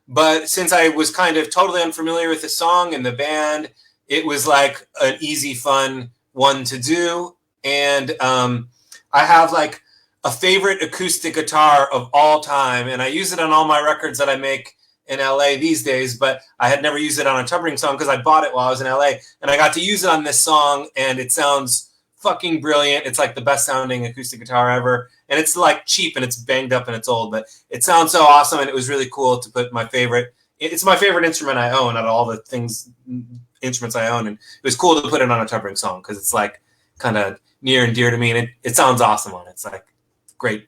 But since I was kind of totally unfamiliar with the song and the band, it was like an easy, fun one to do. And I have like a favorite acoustic guitar of all time, and I use it on all my records that I make in LA these days, but I had never used it on a Tubbering song because I bought it while I was in LA, and I got to use it on this song, and it sounds fucking brilliant. It's like the best sounding acoustic guitar ever, and it's like cheap and it's banged up and it's old, but it sounds so awesome, and it was really cool to put it's my favorite instrument I own out of all the instruments I own, and it was cool to put it on a Tubbering song because it's like kind of near and dear to me, and it sounds awesome on it. It's like great.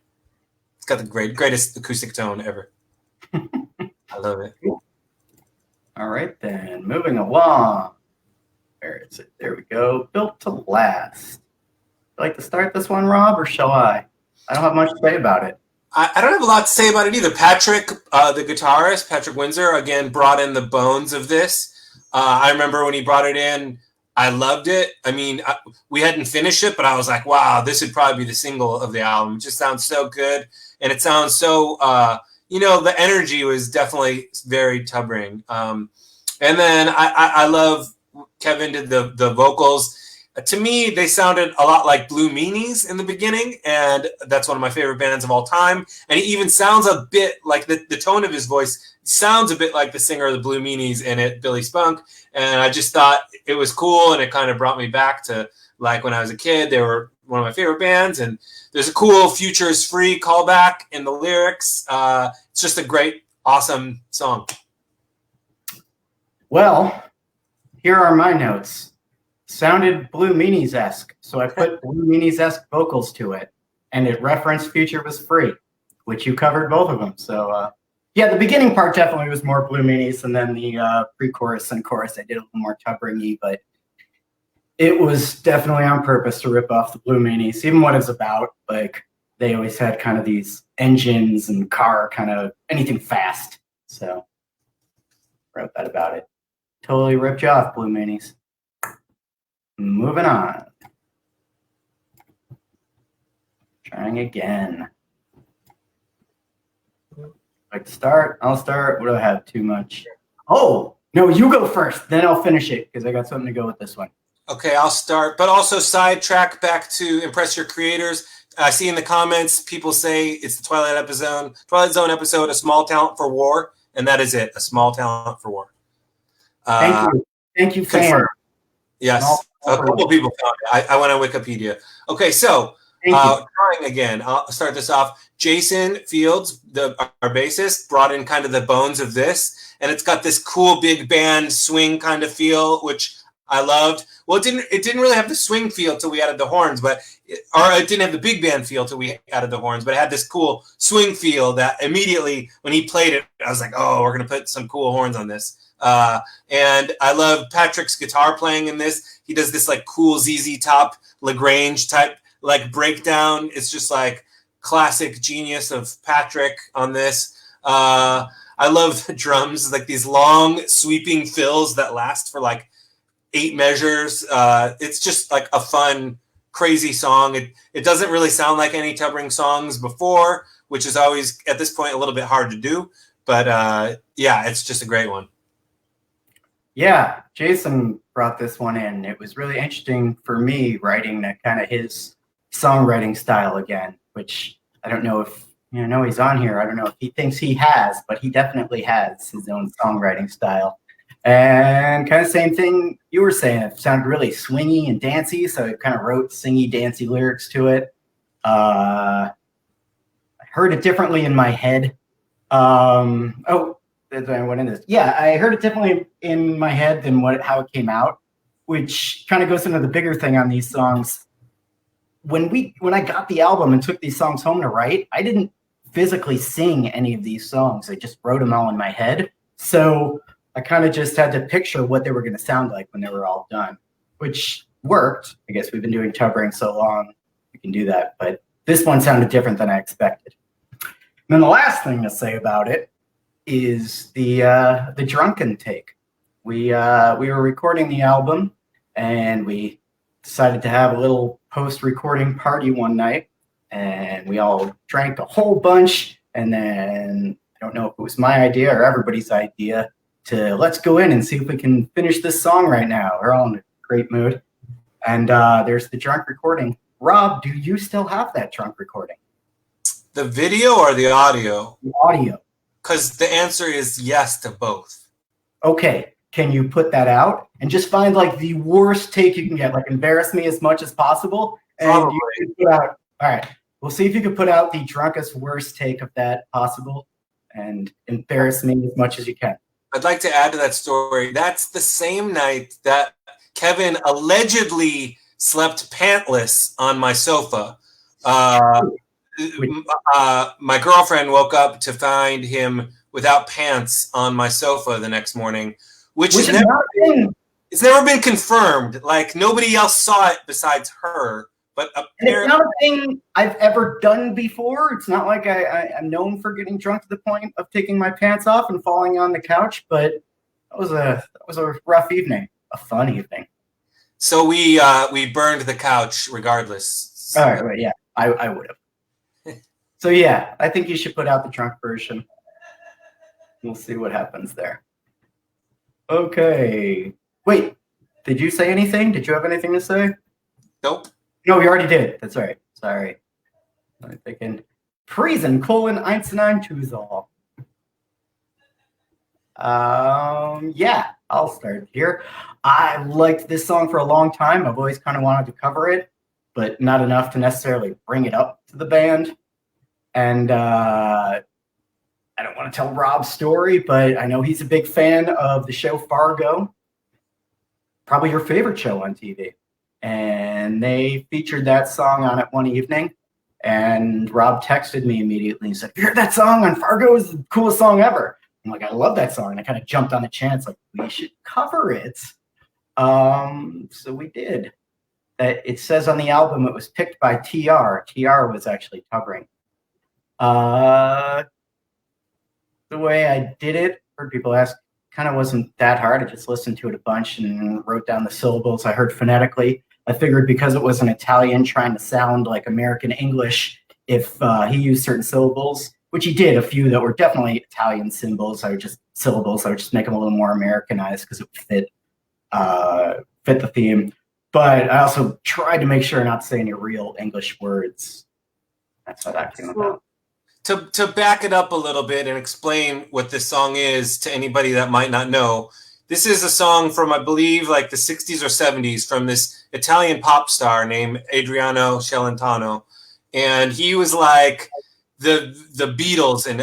It's got the greatest acoustic tone ever. I love it. All right, then. Moving along. Where is it? There we go. Built to Last. Would you like to start this one, Rob, or shall I? I don't have much to say about it. I don't have a lot to say about it either. Patrick, the guitarist, Patrick Windsor, again, brought in the bones of this. I remember when he brought it in, I loved it. I mean, we hadn't finished it, but I was like, wow, this would probably be the single of the album. It just sounds so good. And it sounds so, the energy was definitely very Tubbering. And then I love Kevin did the vocals. To me, they sounded a lot like Blue Meanies in the beginning, and that's one of my favorite bands of all time. And he even sounds a bit like the tone of his voice sounds a bit like the singer of the Blue Meanies in it, Billy Spunk. And I just thought it was cool, and it kind of brought me back to like when I was a kid. They were one of my favorite bands, and there's a cool "Future is Free" callback in the lyrics. It's just a great, awesome song. Well, here are my notes. Sounded Blue Meanies-esque, so I put Blue Meanies-esque vocals to it, and it referenced "Future was Free," which you covered both of them. So, yeah, the beginning part definitely was more Blue Meanies, and then the pre-chorus and chorus I did a little more Tubbering-y, but it was definitely on purpose to rip off the Blue Meanies, even what it's about. Like, they always had kind of these engines and car kind of anything fast. So wrote that about it. Totally ripped you off, Blue Meanies. Moving on. Trying again. Like to start? I'll start. What do I have? Too much. Oh, no, you go first. Then I'll finish it because I got something to go with this one. Okay, I'll start. But also sidetrack back to impress your creators. I see in the comments people say it's the Twilight Zone episode, A Small Talent for War, and that is it, A Small Talent for War. Thank you, fan. Yes, a couple people found it. I went on Wikipedia. Okay, so trying again. I'll start this off. Jason Fields, our bassist, brought in kind of the bones of this, and it's got this cool big band swing kind of feel, which I loved. Well, it didn't really have the swing feel till we added the horns, or it didn't have the big band feel till we added the horns, but it had this cool swing feel that immediately when he played it, I was like, oh, we're gonna put some cool horns on this. And I love Patrick's guitar playing in this. He does this like cool ZZ Top Lagrange type like breakdown. It's just like classic genius of Patrick on this. I love the drums, like these long sweeping fills that last for like 8 measures. It's just like a fun, crazy song. It doesn't really sound like any Tubbering songs before, which is always at this point a little bit hard to do. But yeah, it's just a great one. Yeah, Jason brought this one in. It was really interesting for me writing that kind of his songwriting style again, which I don't know if, he's on here. I don't know if he thinks he has, but he definitely has his own songwriting style. And kind of same thing you were saying. It sounded really swingy and dancey, so I kind of wrote singy, dancey lyrics to it. I heard it differently in my head. That's why I went in this. Yeah, I heard it differently in my head than how it came out, which kind of goes into the bigger thing on these songs. When I got the album and took these songs home to write, I didn't physically sing any of these songs. I just wrote them all in my head. So I kind of just had to picture what they were going to sound like when they were all done, which worked. I guess we've been doing Tubbering so long, we can do that. But this one sounded different than I expected. And then the last thing to say about it is the drunken take. We were recording the album, and we decided to have a little post-recording party one night, and we all drank a whole bunch, and then I don't know if it was my idea or everybody's idea to let's go in and see if we can finish this song right now. We're all in a great mood. And there's the drunk recording. Rob, do you still have that drunk recording? The video or the audio? The audio. Because the answer is yes to both. Okay. Can you put that out and just find like the worst take you can get? Like embarrass me as much as possible. And Probably. You can put out. All right. We'll see if you can put out the drunkest, worst take of that possible and embarrass me as much as you can. I'd like to add to that story. That's the same night that Kevin allegedly slept pantless on my sofa. My girlfriend woke up to find him without pants on my sofa the next morning, which it's never been confirmed. Like nobody else saw it besides her. But it's not a thing I've ever done before. It's not like I'm known for getting drunk to the point of taking my pants off and falling on the couch. But that was a rough evening, a fun evening. So we burned the couch regardless. All right, yeah, I would have. So yeah, I think you should put out the drunk version. We'll see what happens there. Okay. Wait, did you say anything? Did you have anything to say? Nope. No, we already did. That's right. Sorry. I'm thinking Prisen : 192 yeah, I'll start here. I liked this song for a long time. I've always kind of wanted to cover it, but not enough to necessarily bring it up to the band. And I don't want to tell Rob's story, but I know he's a big fan of the show Fargo. Probably your favorite show on TV. And they featured that song on it one evening. And Rob texted me immediately and said, "You heard that song on Fargo? Is the coolest song ever." I'm like, I love that song. And I kind of jumped on the chance, like, we should cover it. So we did. It says on the album it was picked by TR. TR was actually covering. The way I did it, heard people ask, kind of wasn't that hard. I just listened to it a bunch and wrote down the syllables I heard phonetically. I figured because it was an Italian trying to sound like American English, if he used certain syllables, which he did, a few that were definitely Italian syllables, I would just make them a little more Americanized because it would fit the theme. But I also tried to make sure not to say any real English words. That's how that came about. To back it up a little bit and explain what this song is to anybody that might not know, this is a song from, I believe, like the 60s or 70s from this Italian pop star named Adriano Celentano. And he was like the Beatles in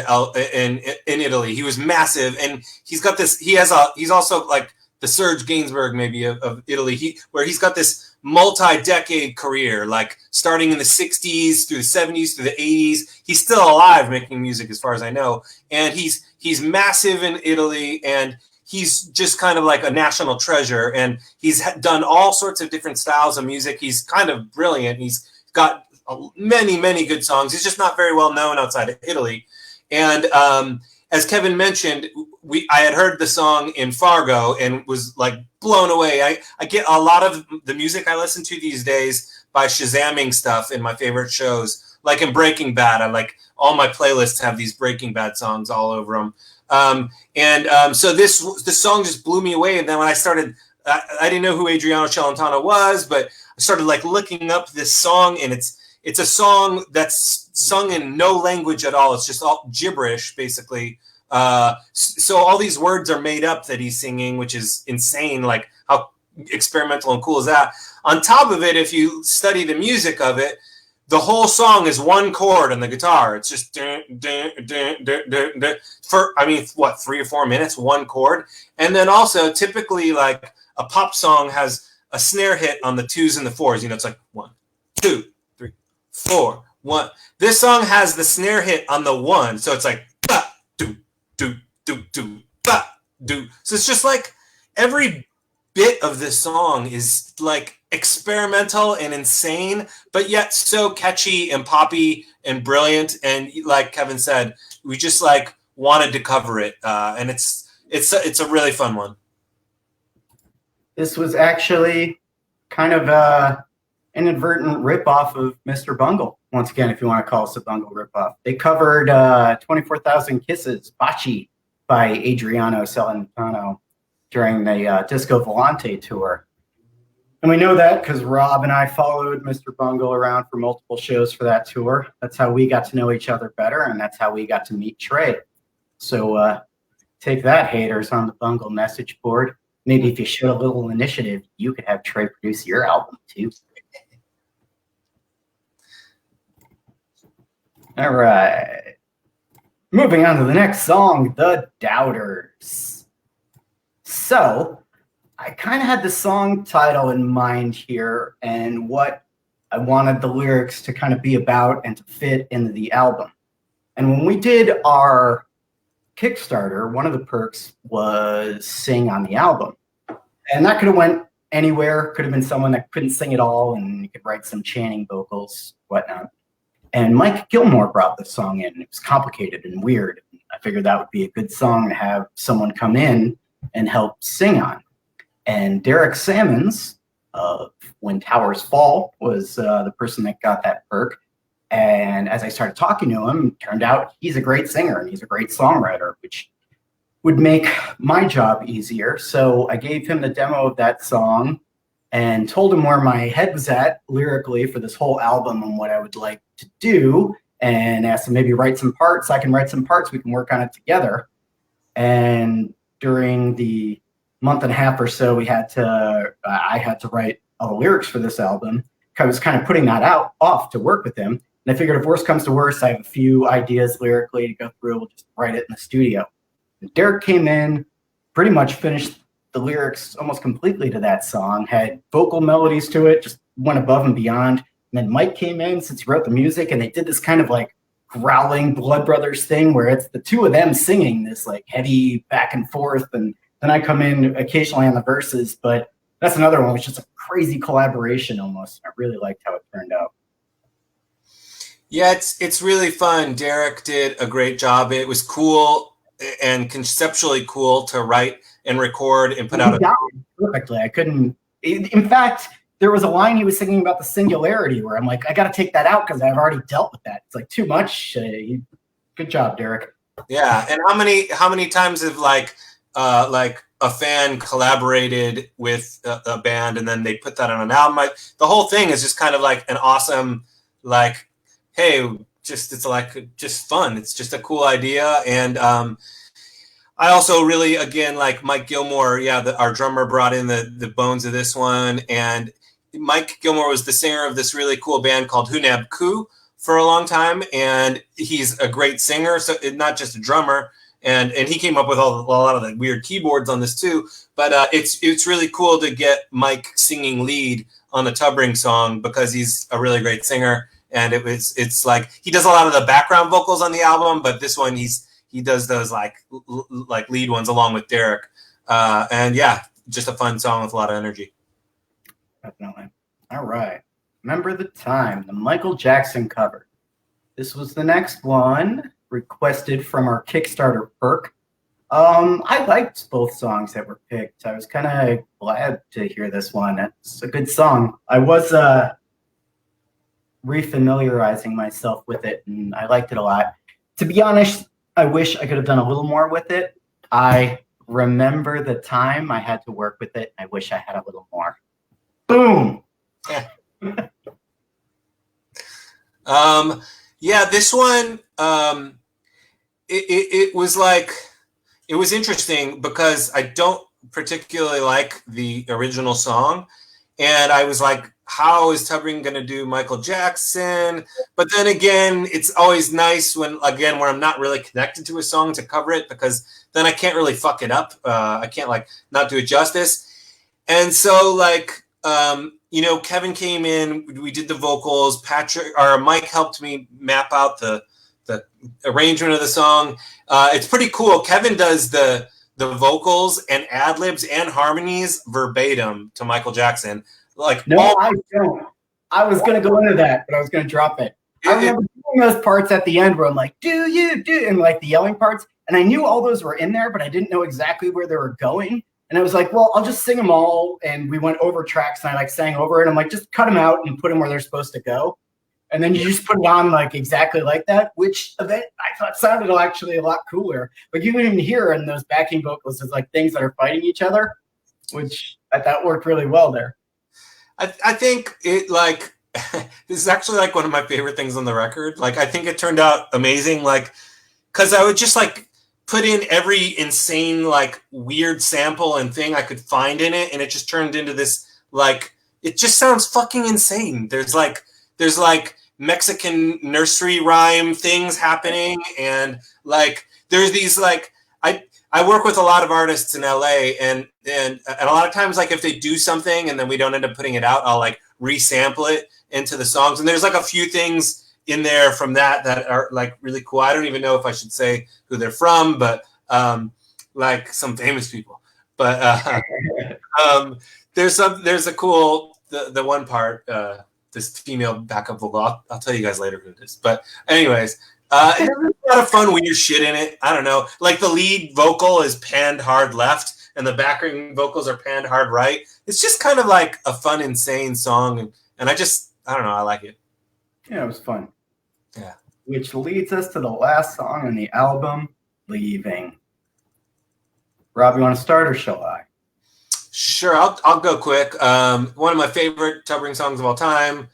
Italy. He was massive. And he's got this, he's also like the Serge Gainsbourg maybe of Italy, where he's got this multi-decade career, like starting in the 60s through the 70s through the 80s. He's still alive making music as far as I know. And he's massive in Italy, and he's just kind of like a national treasure. And he's done all sorts of different styles of music. He's kind of brilliant. He's got many, many good songs. He's just not very well known outside of Italy. And as Kevin mentioned, I had heard the song in Fargo and was like blown away. I get a lot of the music I listen to these days by Shazamming stuff in my favorite shows. Like in Breaking Bad, I like all my playlists have these Breaking Bad songs all over them. So this song just blew me away. And then when I started, I didn't know who Adriano Celentano was, but I started like looking up this song, and it's a song that's sung in no language at all. It's just all gibberish, basically. So all these words are made up that he's singing, which is insane. Like, how experimental and cool is that? On top of it, if you study the music of it, the whole song is one chord on the guitar. It's just for, I mean, what, 3 or 4 minutes, one chord. And then also typically like a pop song has a snare hit on the 2s and the 4s. You know, it's like 1, 2, 3, 4, 1. This song has the snare hit on the 1. So it's like, ba, do, do, do, do, ba, do. So it's just like every bit of this song is like experimental and insane, but yet so catchy and poppy and brilliant. And like Kevin said, we just like wanted to cover it. And it's a really fun one. This was actually kind of an inadvertent ripoff of Mr. Bungle. Once again, if you want to call us a Bungle ripoff. They covered 24,000 Kisses, Baci, by Adriano Celentano during the Disco Volante tour. And we know that because Rob and I followed Mr. Bungle around for multiple shows for that tour. That's how we got to know each other better, and that's how we got to meet Trey. So take that, haters on the Bungle message board. Maybe if you showed a little initiative, you could have Trey produce your album too. All right. Moving on to the next song, The Doubters. So I kind of had the song title in mind here and what I wanted the lyrics to kind of be about and to fit into the album. And when we did our Kickstarter, one of the perks was sing on the album. And that could have went anywhere. Could have been someone that couldn't sing at all and you could write some chanting vocals, whatnot. And Mike Gilmore brought this song in. It was complicated and weird. I figured that would be a good song to have someone come in and help sing on. And Derek Sammons of When Towers Fall was the person that got that perk. And as I started talking to him, it turned out he's a great singer and he's a great songwriter, which would make my job easier. So I gave him the demo of that song and told him where my head was at lyrically for this whole album and what I would like to do, and asked him maybe write some parts. I can write some parts. We can work on it together. And during the month and a half or so, I had to write all the lyrics for this album. I was kind of putting that off to work with him. And I figured if worse comes to worse, I have a few ideas lyrically to go through. We'll just write it in the studio. And Derek came in, pretty much finished the lyrics almost completely to that song, had vocal melodies to it, just went above and beyond. And then Mike came in since he wrote the music, and they did this kind of like growling Blood Brothers thing where it's the two of them singing this like heavy back and forth. And then I come in occasionally on the verses, but That's another one, which is a crazy collaboration almost. I really liked how it turned out. Yeah, it's really fun. Derek did a great job. It was cool and conceptually cool to write and record and put out. Perfectly. I couldn't. In fact, there was a line he was singing about the singularity where I'm like, I got to take that out because I've already dealt with that. It's like too much. Good job, Derek. Yeah, and how many times have like a fan collaborated with a band and then they put that on an album? The whole thing is just kind of like an awesome, like, hey, it's like just fun. It's just a cool idea. And I also really, again, like Mike Gilmore, our drummer brought in the bones of this one. And Mike Gilmore was the singer of this really cool band called Hunab Ku for a long time. And he's a great singer, so not just a drummer. And he came up with a lot of the weird keyboards on this too. But it's really cool to get Mike singing lead on a Tubbring song because he's a really great singer. And it's like he does a lot of the background vocals on the album, but this one he does those like lead ones along with Derek. And yeah, just a fun song with a lot of energy. Definitely. All right. Remember the Time, the Michael Jackson cover. This was the next one requested from our Kickstarter perk. I liked both songs that were picked. I was kind of glad to hear this one. It's a good song. I was refamiliarizing myself with it, and I liked it a lot. To be honest, I wish I could have done a little more with it. I remember the time I had to work with it. I wish I had a little more. Boom. Yeah, this one, it was like, it was interesting because I don't particularly like the original song. And I was like, how is Tubbring going to do Michael Jackson? But then again, it's always nice where I'm not really connected to a song to cover it because then I can't really fuck it up. I can't like not do it justice. And so like, Kevin came in, we did the vocals, Mike helped me map out the arrangement of the song. It's pretty cool. Kevin does the vocals and ad-libs and harmonies verbatim to Michael Jackson. Like, no, I don't. I was going to go into that, but I was going to drop it. I remember doing those parts at the end where I'm like, do you do, and like the yelling parts. And I knew all those were in there, but I didn't know exactly where they were going. And I was like, well, I'll just sing them all. And we went over tracks and I like sang over it. I'm like, just cut them out and put them where they're supposed to go. And then you just put it on like exactly like that, which I thought sounded actually a lot cooler. Like you can even hear in those backing vocals is like things that are fighting each other, which I thought worked really well there. I think it like this is actually like one of my favorite things on the record. Like I think it turned out amazing. Like because I would just like put in every insane like weird sample and thing I could find in it, and it just turned into this like it just sounds fucking insane. There's like Mexican nursery rhyme things happening, and like there's these like I work with a lot of artists in LA, and a lot of times like if they do something and then we don't end up putting it out, I'll like resample it into the songs, and there's like a few things in there from that are like really cool. I don't even know if I should say who they're from, but like some famous people. But there's a cool the one part. This female backup vocal. I'll tell you guys later who it is. But anyways, there's a lot of fun weird shit in it. I don't know. Like the lead vocal is panned hard left, and the backing vocals are panned hard right. It's just kind of like a fun, insane song, and I don't know. I like it. Yeah, it was fun. Yeah. Which leads us to the last song on the album, Leaving. Rob, you want to start or shall I? Sure, I'll go quick. One of my favorite Tubbring songs of all time.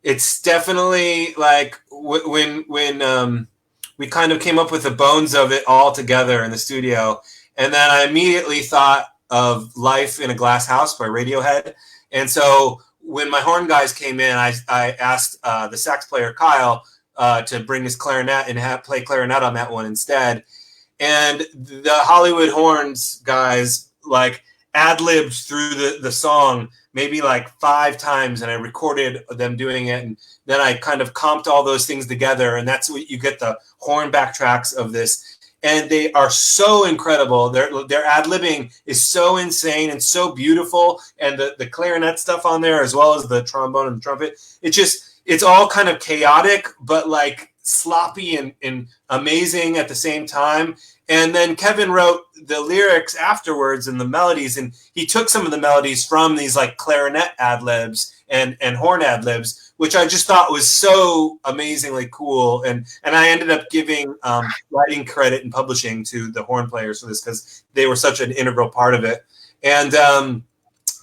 It's definitely like when we kind of came up with the bones of it all together in the studio, and then I immediately thought of "Life in a Glass House" by Radiohead. And so when my horn guys came in, I asked the sax player Kyle to bring his clarinet and play clarinet on that one instead. And the Hollywood Horns guys like ad-libbed through the song maybe like 5 times, and I recorded them doing it, and then I kind of comped all those things together, and that's what you get the horn backtracks of this. and they are so incredible. Their ad-libbing is so insane and so beautiful, and the clarinet stuff on there, as well as the trombone and the trumpet, it's all kind of chaotic, but like sloppy and amazing at the same time. And then Kevin wrote the lyrics afterwards and the melodies, and he took some of the melodies from these like clarinet ad-libs and horn ad-libs, which I just thought was so amazingly cool. And I ended up giving writing credit and publishing to the horn players for this because they were such an integral part of it. And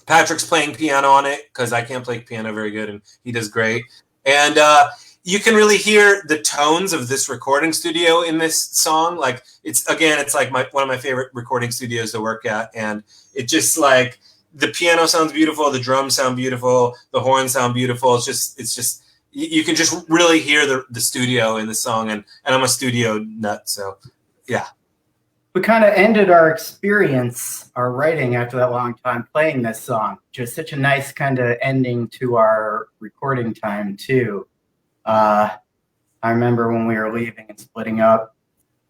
Patrick's playing piano on it because I can't play piano very good, and he does great. And you can really hear the tones of this recording studio in this song. Like it's like one of my favorite recording studios to work at, and it just like the piano sounds beautiful, the drums sound beautiful, the horns sound beautiful. It's just you can just really hear the studio in the song, and I'm a studio nut, so yeah. We kind of ended our experience, our writing after that long time playing this song. Just such a nice kind of ending to our recording time too. I remember when we were leaving and splitting up,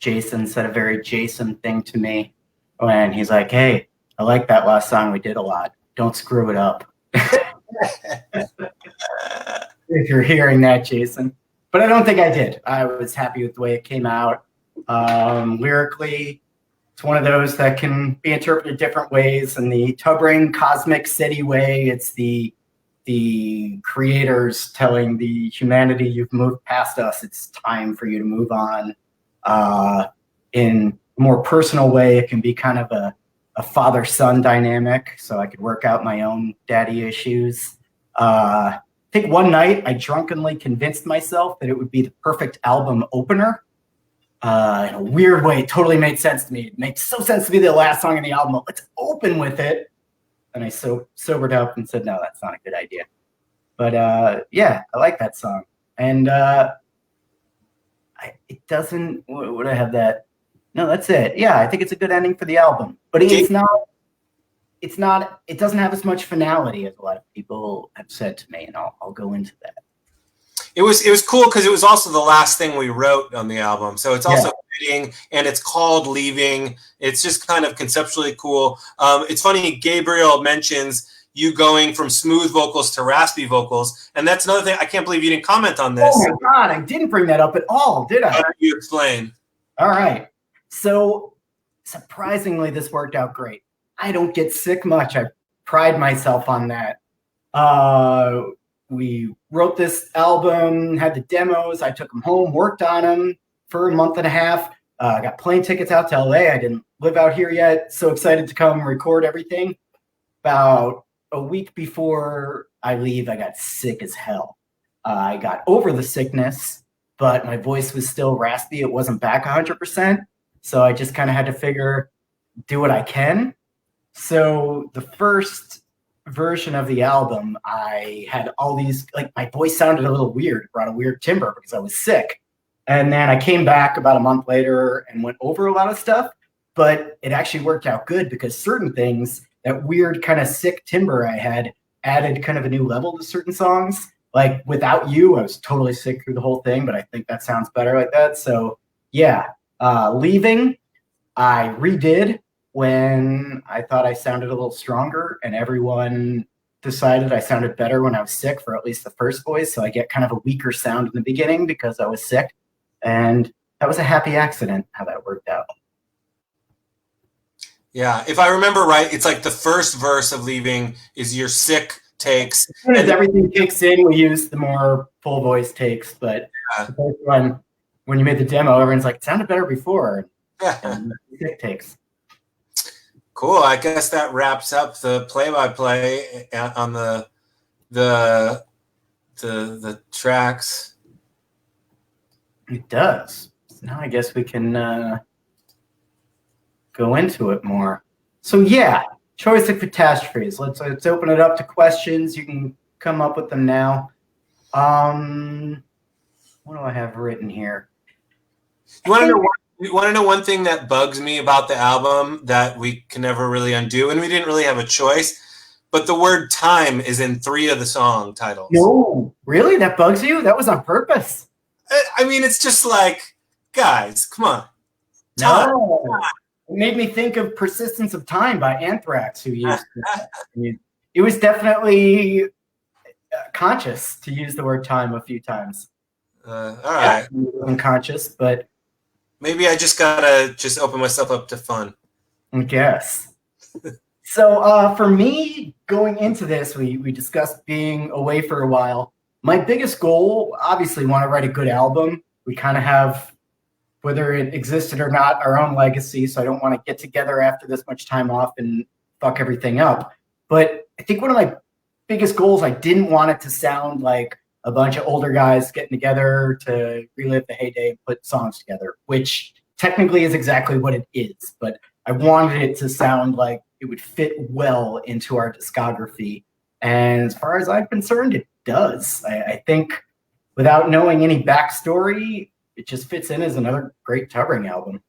Jason said a very Jason thing to me when he's like, "Hey, I like that last song we did a lot. Don't screw it up." If you're hearing that, Jason. But I don't think I did. I was happy with the way it came out. Lyrically, it's one of those that can be interpreted different ways. In the Tubbring Cosmic City way, it's the creators telling the humanity, you've moved past us, it's time for you to move on. In a more personal way, it can be kind of a father-son dynamic, so I could work out my own daddy issues. I think one night I drunkenly convinced myself that it would be the perfect album opener. In a weird way, it totally made sense to me. It makes so sense to be the last song in the album. Let's open with it. And I sobered up and said, no, that's not a good idea. But yeah, I like that song. And it doesn't, would I have that? No, that's it. Yeah, I think it's a good ending for the album. But it doesn't have as much finality as a lot of people have said to me, and I'll go into that. It was cool because it was also the last thing we wrote on the album. So it's also fitting, and it's called Leaving. It's just kind of conceptually cool. It's funny, Gabriel mentions you going from smooth vocals to raspy vocals. And that's another thing. I can't believe you didn't comment on this. Oh my God, I didn't bring that up at all, did I? How do you explain? All right. So surprisingly, this worked out great. I don't get sick much. I pride myself on that. We wrote this album, had the demos. I took them home, worked on them for a month and a half. Got plane tickets out to LA. I didn't live out here yet. So excited to come record everything. About a week before I leave, I got sick as hell. I got over the sickness, but my voice was still raspy. It wasn't back 100%. So I just kind of had to do what I can. So the first version of the album, I had all these, like, my voice sounded a little weird, brought a weird timbre because I was sick. And then I came back about a month later and went over a lot of stuff, but it actually worked out good because certain things, that weird kind of sick timbre I had, added kind of a new level to certain songs. Like Without You, I was totally sick through the whole thing, but I think that sounds better like that. So yeah, Leaving, I redid when I thought I sounded a little stronger, and everyone decided I sounded better when I was sick for at least the first voice. So I get kind of a weaker sound in the beginning because I was sick. And that was a happy accident how that worked out. Yeah, if I remember right, it's like the first verse of Leaving is your sick takes. As soon as everything kicks in, we use the more full voice takes. But the first one, when you made the demo, everyone's like, it sounded better before. And sick takes. Cool. I guess that wraps up the play-by-play on the tracks. It does. So now I guess we can go into it more. So yeah, Choice of Catastrophes. Let's open it up to questions. You can come up with them now. What do I have written here? You want to know one thing that bugs me about the album that we can never really undo, and we didn't really have a choice, but the word time is in 3 of the song titles. No, really? That bugs you? That was on purpose. I mean, it's just like, guys, come on. No. It made me think of Persistence of Time by Anthrax, who used it. It was definitely conscious to use the word time a few times. All right. Unconscious, but maybe I just gotta open myself up to fun. I guess. So for me, going into this, we discussed being away for a while. My biggest goal, obviously, want to write a good album. We kind of have, whether it existed or not, our own legacy. So I don't want to get together after this much time off and fuck everything up. But I think one of my biggest goals, I didn't want it to sound like a bunch of older guys getting together to relive the heyday and put songs together, which technically is exactly what it is. But I wanted it to sound like it would fit well into our discography. And as far as I'm concerned, it does. I think without knowing any backstory, it just fits in as another great Tubbering album.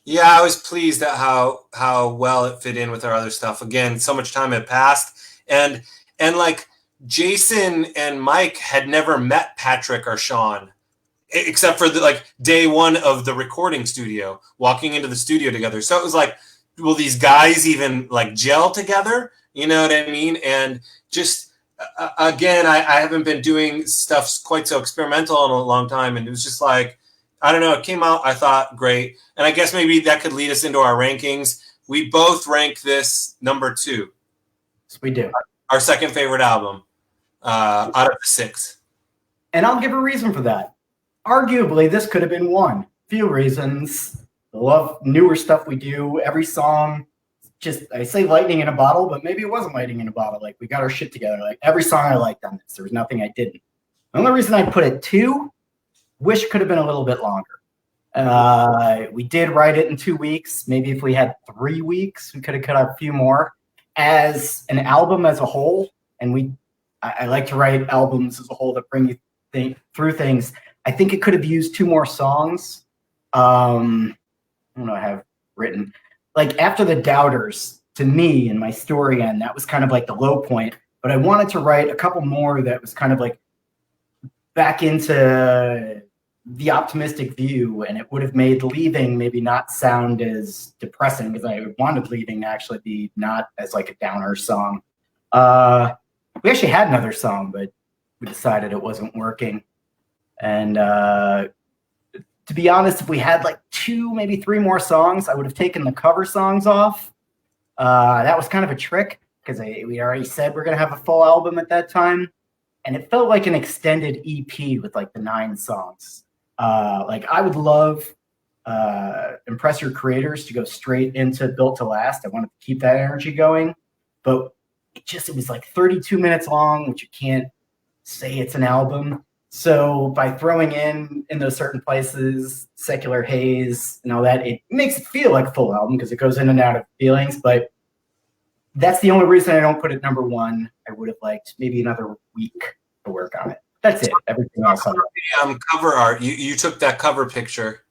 Yeah, I was pleased at how well it fit in with our other stuff. Again, so much time had passed, and like Jason and Mike had never met Patrick or Sean, except for day one of the recording studio, walking into the studio together. So it was like, will these guys even gel together? You know what I mean? And just again, I haven't been doing stuff quite so experimental in a long time, and it was just like, I don't know, it came out, I thought, great. And I guess maybe that could lead us into our rankings. We both rank this number 2. Yes, we do. Our second favorite album out of the 6. And I'll give a reason for that. Arguably, this could have been 1. Few reasons. I love newer stuff we do. Every song, just, I say lightning in a bottle, but maybe it wasn't lightning in a bottle. Like, we got our shit together. Like, every song I liked on this. There was nothing I didn't. The only reason I put it 2, wish could have been a little bit longer. We did write it in 2 weeks. Maybe if we had 3 weeks, we could have cut out a few more. As an album as a whole, and I like to write albums as a whole that bring you through things. I think it could have used 2 more songs. I don't know, I have written. After the Doubters, to me, and my story end, that was kind of like the low point. But I wanted to write a couple more that was kind of like back into the optimistic view, and it would have made Leaving maybe not sound as depressing, because I wanted Leaving to actually be not as like a downer song. We actually had another song, but we decided it wasn't working. And to be honest, if we had 2, maybe 3 more songs, I would have taken the cover songs off. That was kind of a trick, because we already said we're going to have a full album at that time. And it felt like an extended EP with the 9 songs. I would love Impress Your Creators to go straight into Built to Last. I wanted to keep that energy going, but it was 32 minutes long, which you can't say it's an album. So by throwing in those certain places, Secular Haze and all that, it makes it feel like a full album because it goes in and out of feelings. But that's the only reason I don't put it number 1. I would have liked maybe another week to work on it. That's it. Everything else on the cover art. You took that cover picture.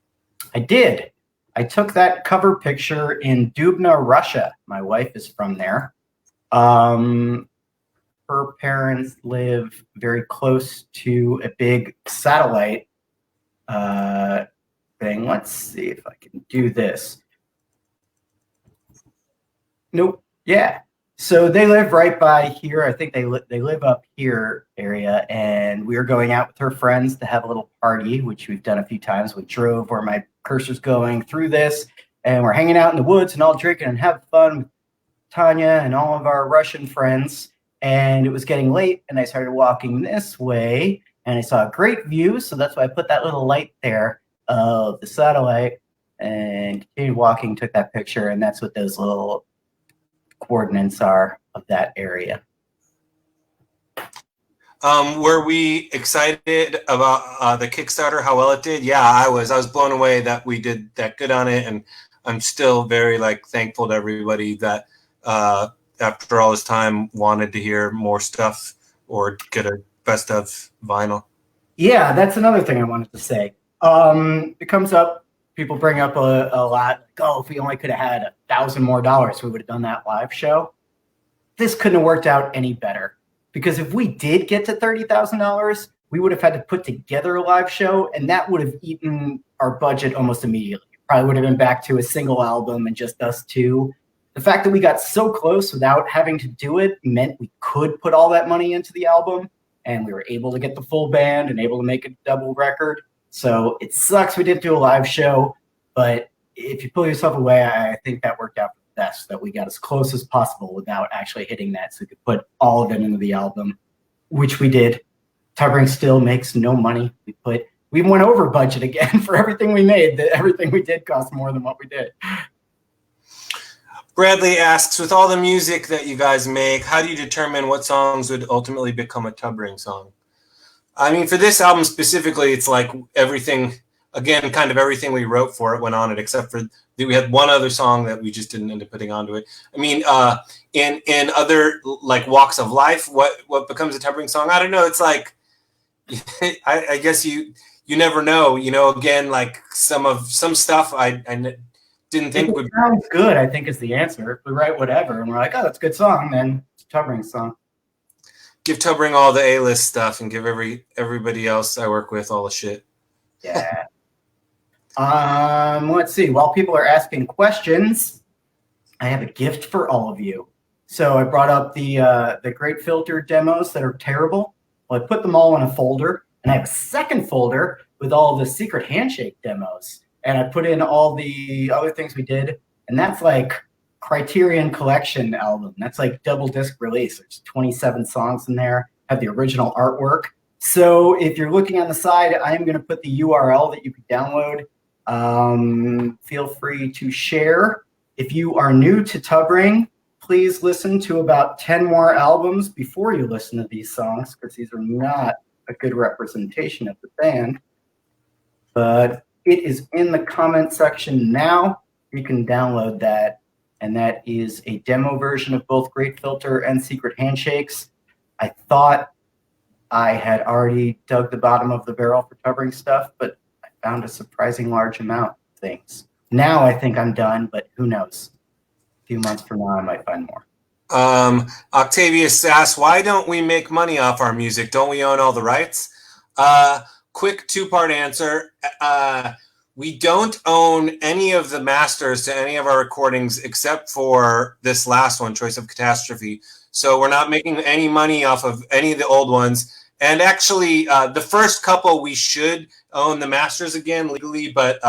I did. I took that cover picture in Dubna, Russia. My wife is from there. Her parents live very close to a big satellite thing. Let's see if I can do this. Nope. Yeah. So they live right by here. I think they live up here area, and we were going out with her friends to have a little party, which we've done a few times. We drove where my cursor's going through this, and we're hanging out in the woods and all drinking and having fun with Tanya and all of our Russian friends. And it was getting late, and I started walking this way, and I saw a great view. So that's why I put that little light there of the satellite, and continued walking, took that picture, and that's what those little coordinates are of that area. Were we excited about the Kickstarter, how well it did? Yeah, I was blown away that we did that good on it, and I'm still very thankful to everybody that after all this time wanted to hear more stuff or get a best of vinyl. Yeah, that's another thing I wanted to say. It comes up, people bring up a lot, if we only could have had $1,000 more, we would have done that live show. This couldn't have worked out any better, because if we did get to $30,000, we would have had to put together a live show, and that would have eaten our budget almost immediately. probably would have been back to a single album and just us two. The fact that we got so close without having to do it meant we could put all that money into the album, and we were able to get the full band and able to make a double record. So it sucks we didn't do a live show, but if you pull yourself away, I think that worked out for the best, that we got as close as possible without actually hitting that, so we could put all of it into the album, which we did. Tubbering still makes no money. We went over budget again for everything we made. Everything we did cost more than what we did. Bradley asks, with all the music that you guys make, how do you determine what songs would ultimately become a Tubbering song? I mean, for this album specifically, it's like everything, again, kind of everything we wrote for it went on it, except for we had one other song that we just didn't end up putting onto it. I mean, in other like walks of life, what becomes a Tubbering song? I don't know. It's like, I guess you never know. You know, again, like some stuff I didn't think would sounds good. I think is the answer. If we write whatever and we're like, oh, that's a good song, then it's a Tubbering song. Give Tubbering all the A-list stuff and give everybody else I work with all the shit. Yeah. Let's see. While people are asking questions, I have a gift for all of you. So I brought up the Great Filter demos that are terrible. Well, I put them all in a folder, and I have a second folder with all the Secret Handshake demos. And I put in all the other things we did, and that's like Criterion Collection album. That's like double disc release. There's 27 songs in there, have the original artwork. So if you're looking on the side, I am going to put the URL that you can download. Feel free to share. If you are new to Tubbering, please listen to about 10 more albums before you listen to these songs, because these are not a good representation of the band. But it is in the comment section now. You can download that. And that is a demo version of both Great Filter and Secret Handshakes. I thought I had already dug the bottom of the barrel for Tubbering stuff, but I found a surprising large amount of things. Now I think I'm done, but who knows? A few months from now, I might find more. Octavius asks, why don't we make money off our music? Don't we own all the rights? Quick two-part answer. We don't own any of the masters to any of our recordings except for this last one, Choice of Catastrophe. So we're not making any money off of any of the old ones. And actually, the first couple, we should own the masters again legally, but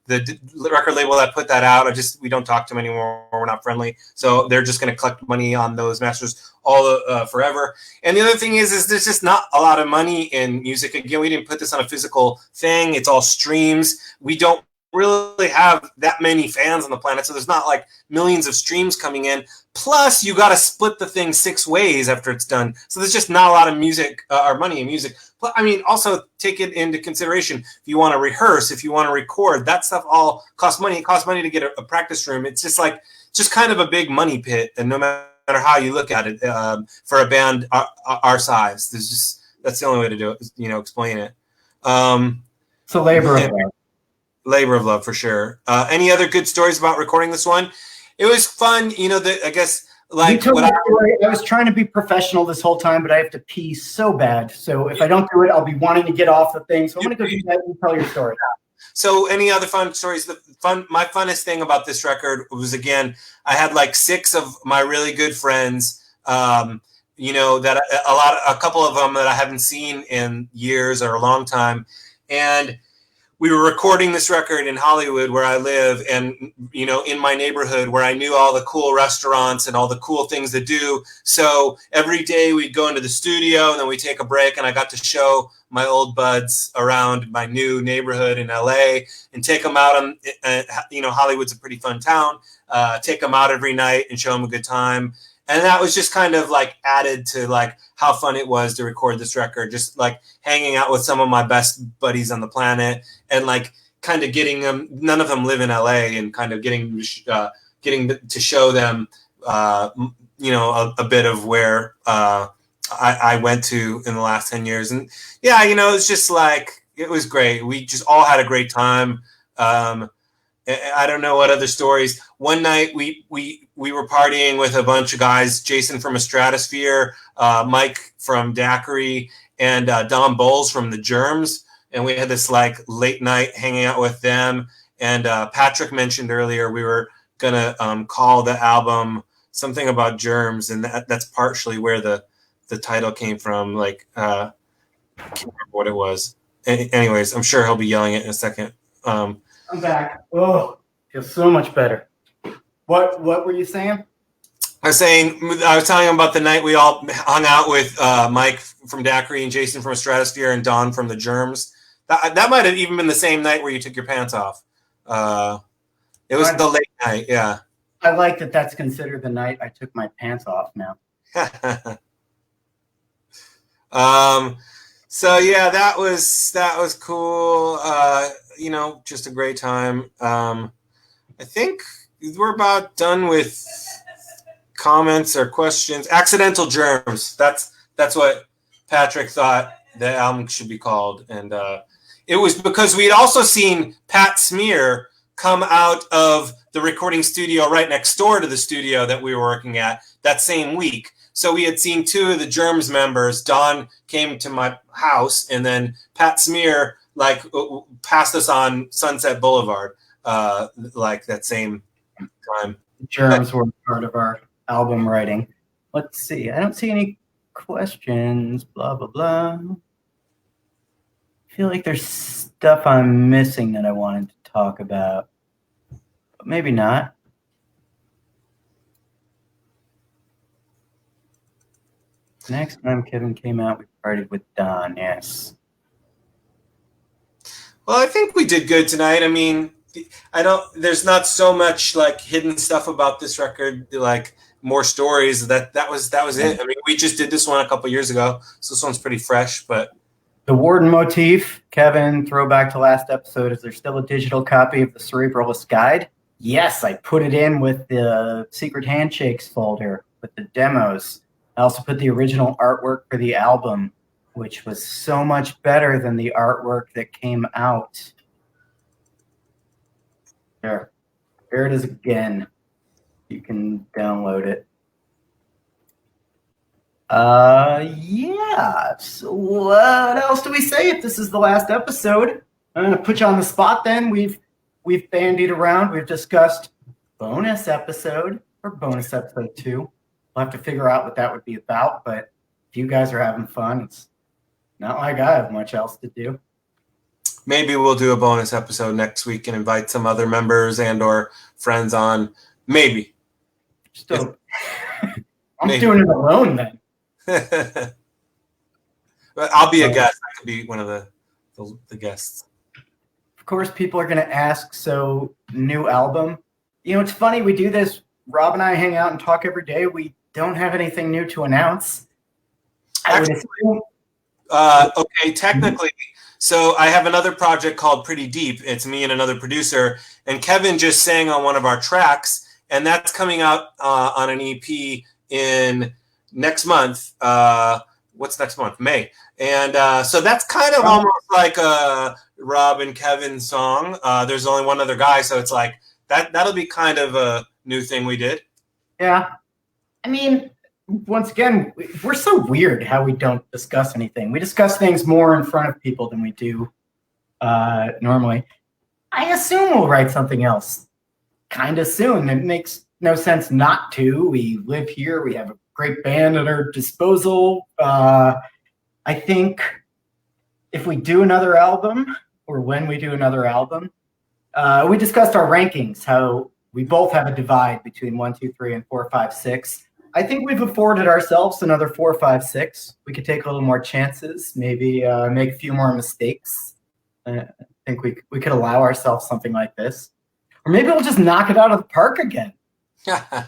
the record label that put that out, we don't talk to them anymore. We're not friendly. So they're just going to collect money on those masters all forever. And the other thing is there's just not a lot of money in music. Again, we didn't put this on a physical thing. It's all streams. We don't really have that many fans on the planet, so there's not like millions of streams coming in. Plus, you got to split the thing 6 ways after it's done. So there's just not a lot of music or money in music. But I mean, also take it into consideration. If you want to rehearse, if you want to record, that stuff all costs money. It costs money to get a practice room. It's just kind of a big money pit. And no matter how you look at it, for a band our size, that's the only way to do it. Explain it. It's a labor of love. Labor of love for sure. Any other good stories about recording this one? It was fun. I guess like I was trying to be professional this whole time, but I have to pee so bad. So if I don't do it, I'll be wanting to get off the thing. So I'm going to go do that and tell your story. So any other fun stories? My funnest thing about this record was, again, I had like 6 of my really good friends, that a couple of them that I haven't seen in years or a long time. And we were recording this record in Hollywood where I live, and, in my neighborhood where I knew all the cool restaurants and all the cool things to do. So every day we'd go into the studio and then we'd take a break, and I got to show my old buds around my new neighborhood in LA and take them out on, Hollywood's a pretty fun town, take them out every night and show them a good time. And that was just kind of like added to like how fun it was to record this record, just like hanging out with some of my best buddies on the planet and like kind of getting them. None of them live in LA, and kind of getting to show them, a bit of where I went to in the last 10 years. And yeah, it's just like, it was great. We just all had a great time. I don't know what other stories. One night we were partying with a bunch of guys, Jason from A Stratosphere, Mike from Daiquiri, and Don Bowles from The Germs. And we had this like late night hanging out with them. And Patrick mentioned earlier we were going to call the album something about germs, and that's partially where the title came from. Like, I can't remember what it was. Anyways, I'm sure he'll be yelling it in a second. I'm back. Oh, feels so much better. What were you saying? I was telling him about the night we all hung out with Mike from Daiquiri and Jason from Stratosphere and Don from the Germs. That might have even been the same night where you took your pants off. It was the late night, yeah. I like that that's considered the night I took my pants off now. So yeah, that was cool. Just a great time. I think we're about done with comments or questions. Accidental Germs. That's what Patrick thought the album should be called, and it was because we had also seen Pat Smear come out of the recording studio right next door to the studio that we were working at that same week. So we had seen two of the Germs members. Don came to my house, and then Pat Smear passed us on Sunset Boulevard that same time. Germs were part of our album writing. Let's see. I don't see any questions. Blah, blah, blah. I feel like there's stuff I'm missing that I wanted to talk about. But maybe not. Next time Kevin came out, we partied with Don. Yes. Well, I think we did good tonight. I mean, there's not so much hidden stuff about this record, more stories. That was it. I mean, we just did this one a couple years ago, so this one's pretty fresh. But the Warden motif, Kevin, throwback to last episode. Is there still a digital copy of the Cerebralist Guide? Yes, I put it in with the Secret Handshakes folder with the demos. I also put the original artwork for the album, which was so much better than the artwork that came out. There it is again. You can download it. Yeah. So what else do we say if this is the last episode? I'm going to put you on the spot then. We've bandied around. We've discussed bonus episode or bonus episode 2. We'll have to figure out what that would be about, but if you guys are having fun, it's not like I have much else to do. Maybe we'll do a bonus episode next week and invite some other members and or friends on. Maybe. Still, I'm doing it alone then. But I'll be a guest. I could be one of the guests. Of course, people are going to ask, so new album. It's funny, we do this. Rob and I hang out and talk every day. We don't have anything new to announce. Actually, okay, technically. So I have another project called Pretty Deep. It's me and another producer. And Kevin just sang on one of our tracks. And that's coming out on an EP in next month. What's next month? May. And so that's kind of almost like a Rob and Kevin song. There's only one other guy. So it's like that'll be kind of a new thing we did. Yeah. I mean, once again, we're so weird how we don't discuss anything. We discuss things more in front of people than we do normally. I assume we'll write something else kind of soon. It makes no sense not to. We live here. We have a great band at our disposal. I think if we do another album, or when we do another album, we discussed our rankings, how we both have a divide between 1, 2, 3, and 4, 5, 6. I think we've afforded ourselves another 4, 5, 6. We could take a little more chances, maybe make a few more mistakes. I think we could allow ourselves something like this. Or maybe we'll just knock it out of the park again. That's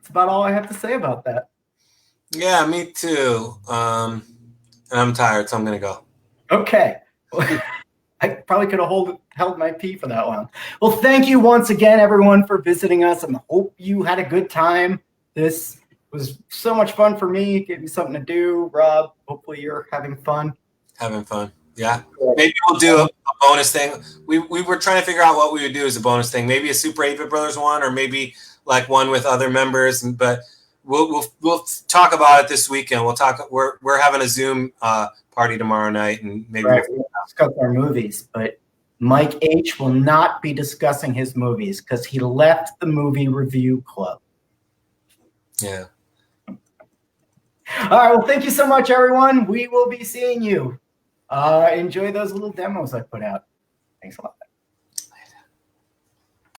about all I have to say about that. Yeah, me too. And I'm tired, so I'm going to go. Okay. I probably could have held my pee for that one. Well, thank you once again, everyone, for visiting us. I hope you had a good time. This was so much fun for me. It gave me something to do. Rob, hopefully you're having fun. Having fun, yeah. Maybe we'll do a bonus thing. We were trying to figure out what we would do as a bonus thing. Maybe a Super 8-Bit Brothers one, or maybe one with other members. But we'll talk about it this weekend. We'll talk. We're having a Zoom party tomorrow night, and maybe we'll discuss our movies. But Mike H will not be discussing his movies because he left the movie review club. Yeah. All right. Well, thank you so much, everyone. We will be seeing you. Enjoy those little demos I put out. Thanks a lot.